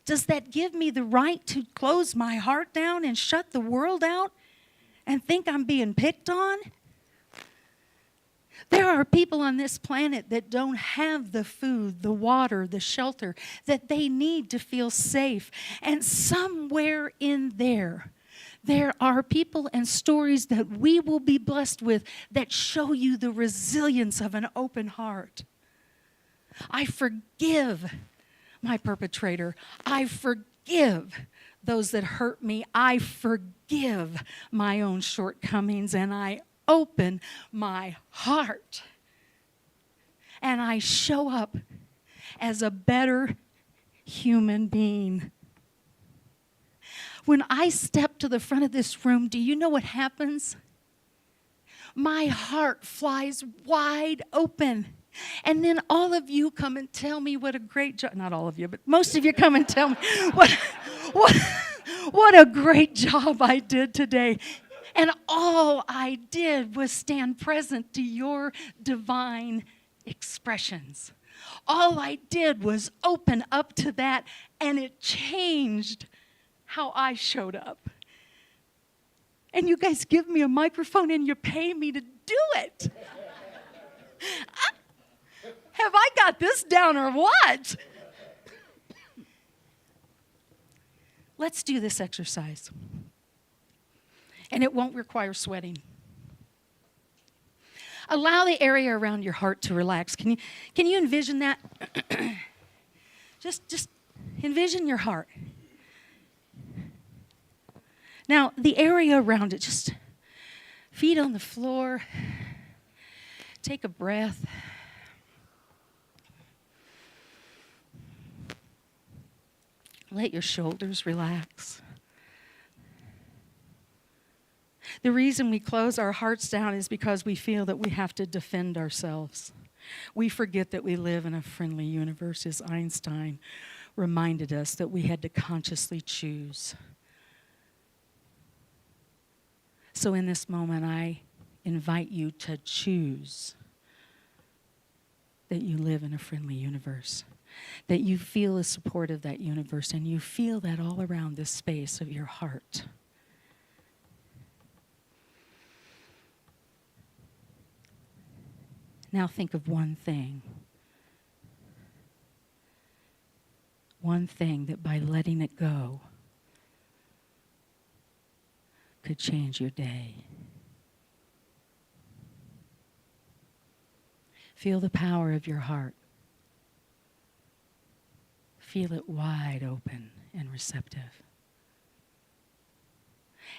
does that give me the right to close my heart down and shut the world out and think I'm being picked on? There are people on this planet that don't have the food, the water, the shelter that they need to feel safe. And somewhere in there are people and stories that we will be blessed with that show you the resilience of an open heart. I forgive my perpetrator. I forgive those that hurt me. I forgive my own shortcomings, and I open my heart. And I show up as a better human being. When I step to the front of this room, do you know what happens? My heart flies wide open. And then all of you come and tell me what a great job, not all of you, but most of you come and tell me what a great job I did today. And all I did was stand present to your divine expressions. All I did was open up to that, and it changed how I showed up. And you guys give me a microphone and you pay me to do it. Have I got this down or what? Let's do this exercise. And it won't require sweating. Allow the area around your heart to relax. Can you envision that? just envision your heart. Now, the area around it, just feet on the floor. Take a breath. Let your shoulders relax. The reason we close our hearts down is because we feel that we have to defend ourselves. We forget that we live in a friendly universe, as Einstein reminded us that we had to consciously choose. So in this moment, I invite you to choose that you live in a friendly universe, that you feel the support of that universe, and you feel that all around this space of your heart. Now think of one thing that by letting it go could change your day. Feel the power of your heart. Feel it wide open and receptive.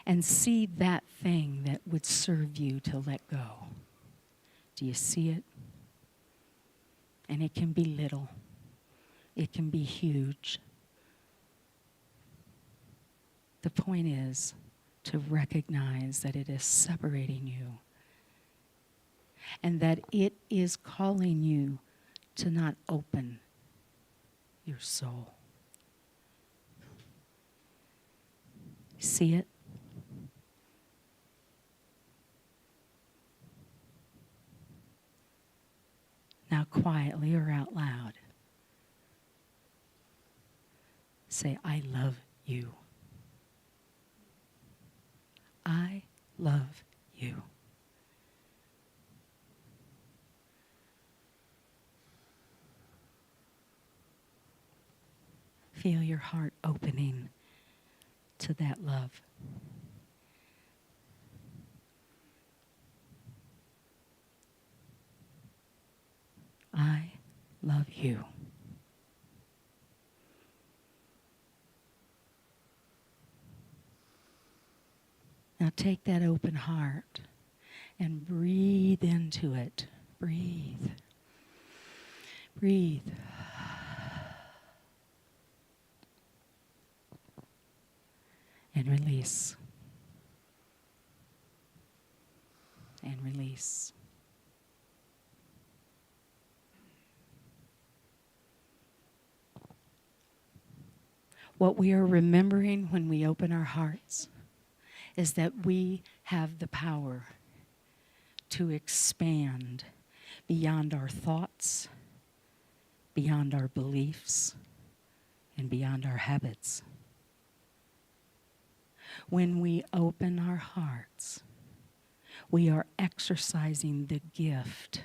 And see that thing that would serve you to let go. Do you see it? And it can be little. It can be huge. The point is to recognize that it is separating you and that it is calling you to not open your soul. See it? Now quietly or out loud, say, I love you. I love you. Feel your heart opening to that love. I love you. Now take that open heart and breathe into it. Breathe. Breathe. And release. And release. What we are remembering when we open our hearts is that we have the power to expand beyond our thoughts, beyond our beliefs, and beyond our habits. When we open our hearts, we are exercising the gift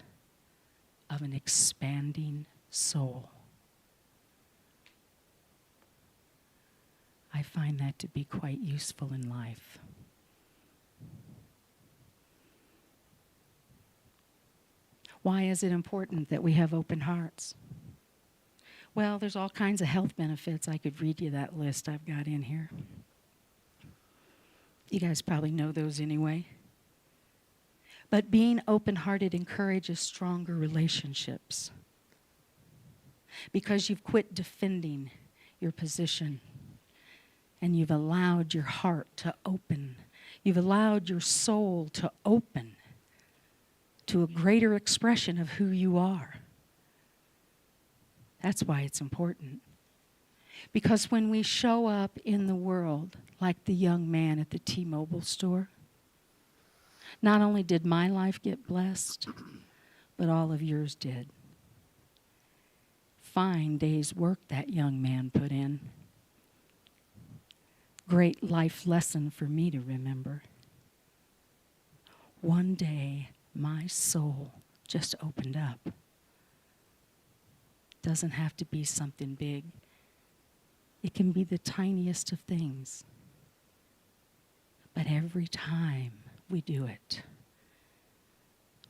of an expanding soul. I find that to be quite useful in life. Why is it important that we have open hearts? Well, there's all kinds of health benefits. I could read you that list I've got in here. You guys probably know those anyway. But being open-hearted encourages stronger relationships because you've quit defending your position and you've allowed your heart to open. You've allowed your soul to open to a greater expression of who you are. That's why it's important. Because when we show up in the world like the young man at the T-Mobile store, not only did my life get blessed, but all of yours did. Fine day's work that young man put in. Great life lesson for me to remember. One day, my soul just opened up. Doesn't have to be something big. It can be the tiniest of things. But every time we do it,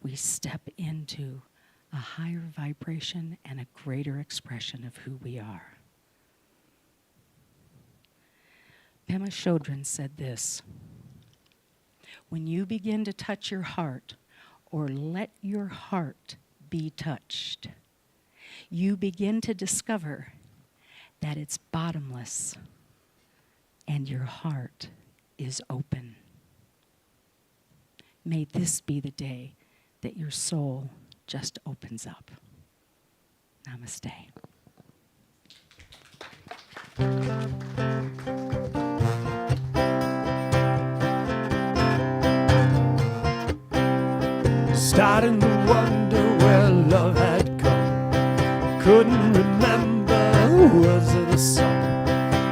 we step into a higher vibration and a greater expression of who we are. Pema Chodron said this: when you begin to touch your heart, or let your heart be touched, you begin to discover that it's bottomless and your heart is open. May this be the day that your soul just opens up. Namaste. Starting to wonder where love had gone. Couldn't remember the words of the song.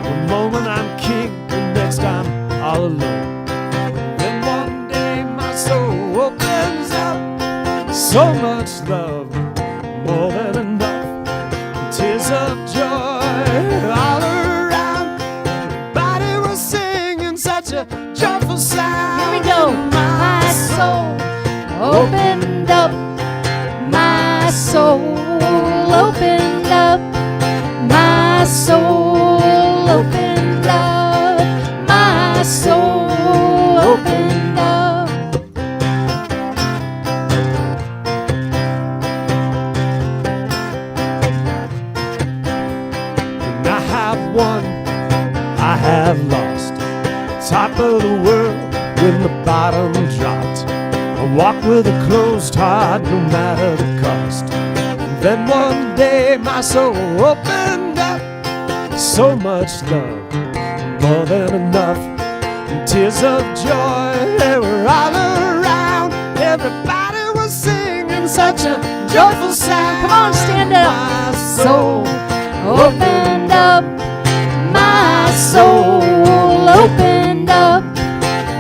One moment I'm king, the next I'm all alone. Then one day my soul opens up. So much love, more than enough. Tears of joy all around. Everybody was singing such a joyful sound. Here we go. My soul opened up, my soul opened up, my soul opened up, my soul opened up. And I have won, I have lost. Top of the world when the bottom dropped. I walk with a closed heart no matter the cost. And then one day my soul opened up. So much love, more than enough. And tears of joy, they were all around. Everybody was singing such a joyful sound. Come on, stand up. My soul Opened up, my soul opened up,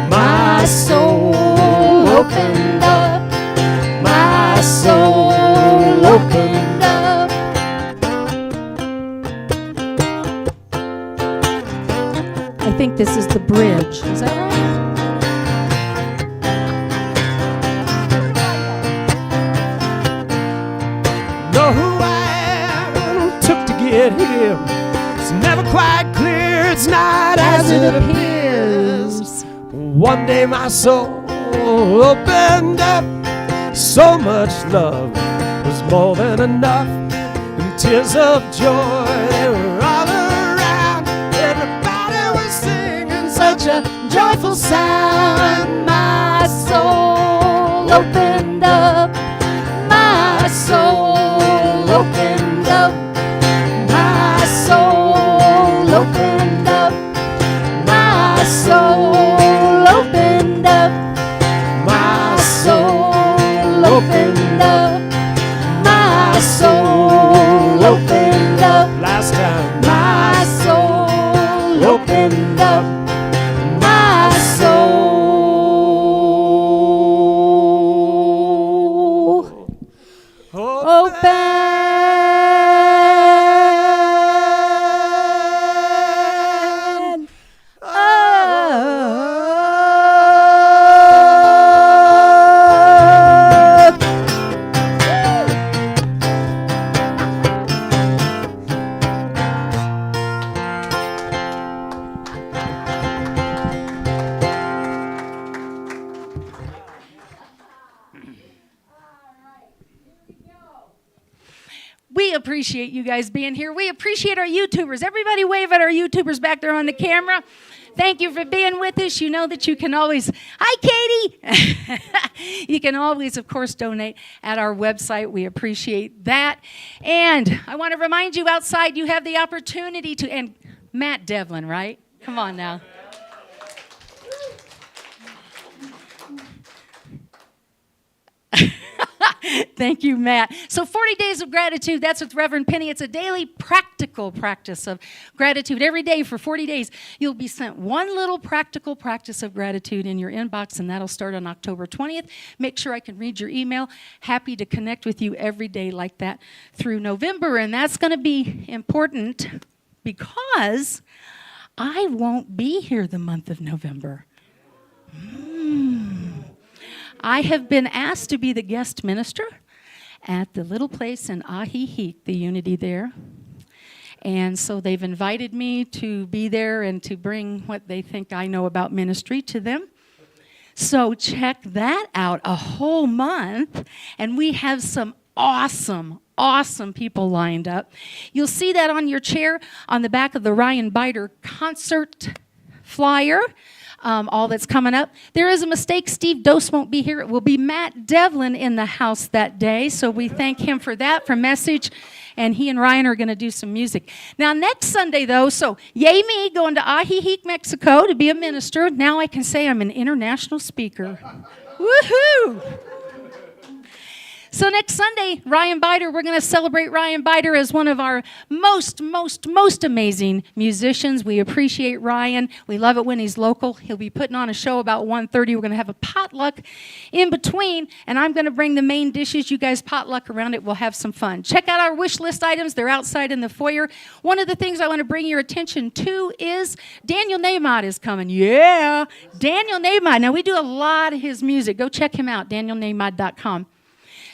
my soul opened up, my soul opened up. I think this is the bridge. Is that right? Know who I am, took to get here. It's never quite clear, it's not as it appears. One day my soul opened up. So much love was more than enough. And tears of joy, they were all around. Everybody was singing such a joyful sound. My soul opened up. My soul opened up. My soul opened up. My soul opened up. My soul opened up. My soul opened up. Last time. My soul opened up. My soul opened We appreciate you guys being here. We appreciate our YouTubers. Everybody wave at our YouTubers back there on the camera. Thank you for being with us. You know that you can always, hi, Katie. You can always, of course, donate at our website. We appreciate that. And I want to remind you outside you have the opportunity to, and Matt Devlin, right? Come on now. Thank you, Matt. So 40 days of gratitude, that's with Reverend Penni. It's a daily practical practice of gratitude. Every day for 40 days, you'll be sent one little practical practice of gratitude in your inbox, and that'll start on October 20th. Make sure I can read your email. Happy to connect with you every day like that through November, and that's going to be important because I won't be here the month of November. I have been asked to be the guest minister at the little place in Ahiheek, the Unity there. And so they've invited me to be there and to bring what they think I know about ministry to them. So check that out, a whole month. And we have some awesome people lined up. You'll see that on your chair on the back of the Ryan Biter concert flyer. All that's coming up. There is a mistake. Steve Dose won't be here. It will be Matt Devlin in the house that day. So we thank him for that, for message. And he and Ryan are going to do some music. Now, next Sunday, though, so yay me going to Ahiheek, Mexico to be a minister. Now I can say I'm an international speaker. Woohoo! So next Sunday, Ryan Biter, we're going to celebrate Ryan Biter as one of our most amazing musicians. We appreciate Ryan. We love it when he's local. He'll be putting on a show about 1:30. We're going to have a potluck in between, and I'm going to bring the main dishes. You guys potluck around it. We'll have some fun. Check out our wish list items. They're outside in the foyer. One of the things I want to bring your attention to is Daniel Nahmod is coming. Yeah, Daniel Nahmod. Now, we do a lot of his music. Go check him out, danielnahmod.com.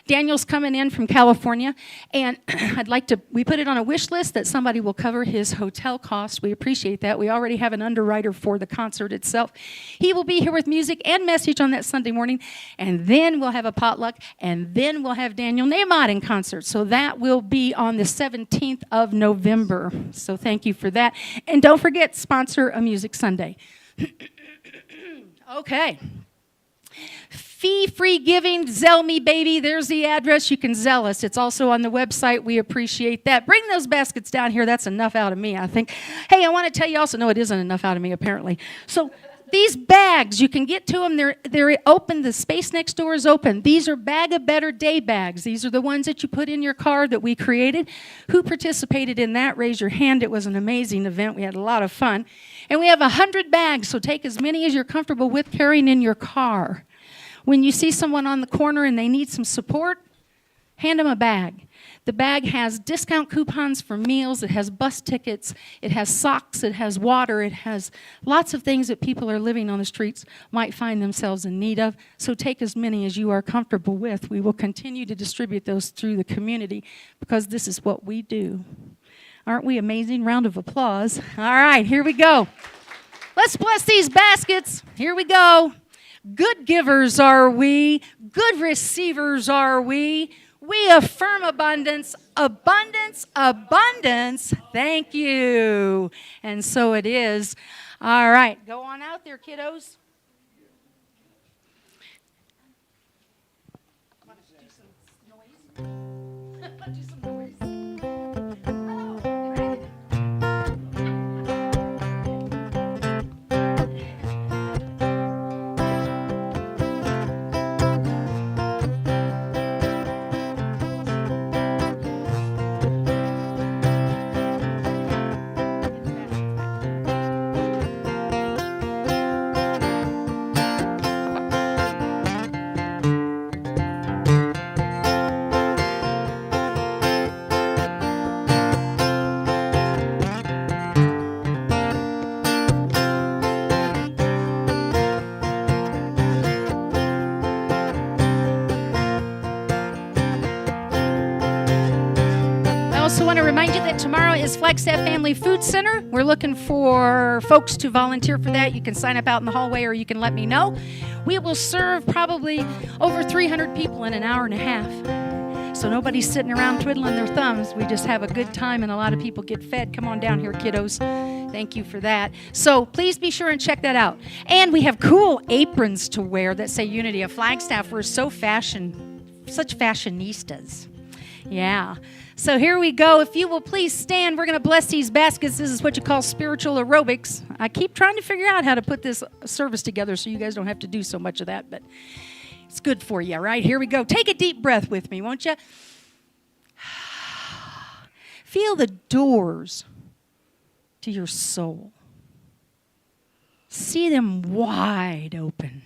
Daniel's coming in from California, and we put it on a wish list that somebody will cover his hotel costs. We appreciate that. We already have an underwriter for the concert itself. He will be here with music and message on that Sunday morning, and then we'll have a potluck, and then we'll have Daniel Nahmod in concert. So that will be on the 17th of November. So thank you for that. And don't forget, sponsor a Music Sunday. Okay. Fee-free giving, Zell me, baby. There's the address. You can Zell us. It's also on the website. We appreciate that. Bring those baskets down here. That's enough out of me, I think. Hey, I want to tell you also, no, it isn't enough out of me, apparently. So these bags, you can get to them. They're open. The space next door is open. These are Bag of Better Day bags. These are the ones that you put in your car that we created. Who participated in that? Raise your hand. It was an amazing event. We had a lot of fun. And we have 100 bags, so take as many as you're comfortable with carrying in your car. When you see someone on the corner and they need some support, hand them a bag. The bag has discount coupons for meals. It has bus tickets. It has socks. It has water. It has lots of things that people are living on the streets might find themselves in need of. So take as many as you are comfortable with. We will continue to distribute those through the community because this is what we do. Aren't we amazing? Round of applause. All right, here we go. Let's bless these baskets. Here we go. Good givers are we. Good receivers are we. We affirm abundance, abundance, abundance. Thank you. And so it is. All right. Go on out there, kiddos. Do some noise. I also want to remind you that tomorrow is Flagstaff Family Food Center. We're looking for folks to volunteer for that. You can sign up out in the hallway or you can let me know. We will serve probably over 300 people in an hour and a half. So nobody's sitting around twiddling their thumbs. We just have a good time and a lot of people get fed. Come on down here, kiddos. Thank you for that. So please be sure and check that out. And we have cool aprons to wear that say Unity of Flagstaff. We're so such fashionistas. Yeah. So here we go. If you will please stand, we're going to bless these baskets. This is what you call spiritual aerobics. I keep trying to figure out how to put this service together so you guys don't have to do so much of that, but it's good for you, right? Here we go. Take a deep breath with me, won't you? Feel the doors to your soul. See them wide open.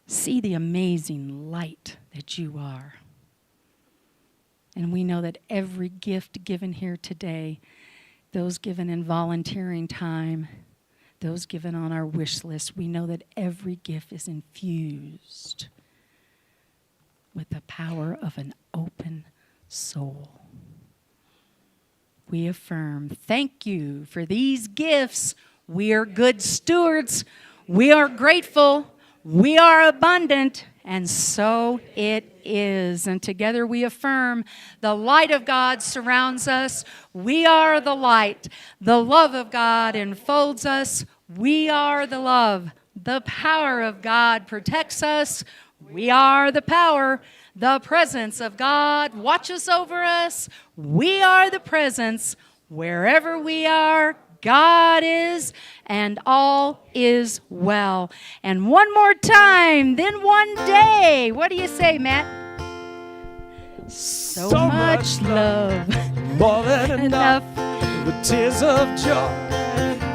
See the amazing light that you are. And we know that every gift given here today, those given in volunteering time, those given on our wish list, we know that every gift is infused with the power of an open soul. We affirm, thank you for these gifts. We are good stewards. We are grateful. We are abundant. And so it is. And together we affirm the light of God surrounds us. We are the light. The love of God enfolds us. We are the love. The power of God protects us. We are the power. The presence of God watches over us. We are the presence. Wherever we are, God is, and all is well. And one more time, then one day. What do you say, Matt? So much love. More than enough. With tears of joy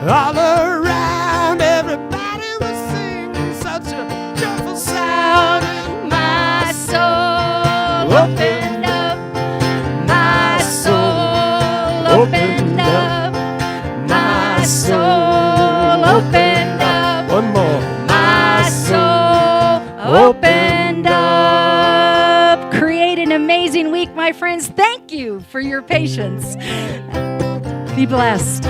all around. Everybody was singing such a joyful sound. My soul opened up. My soul opened up. My soul opened up. One more. My soul opened up. Create an amazing week, my friends. Thank you for your patience. Be blessed.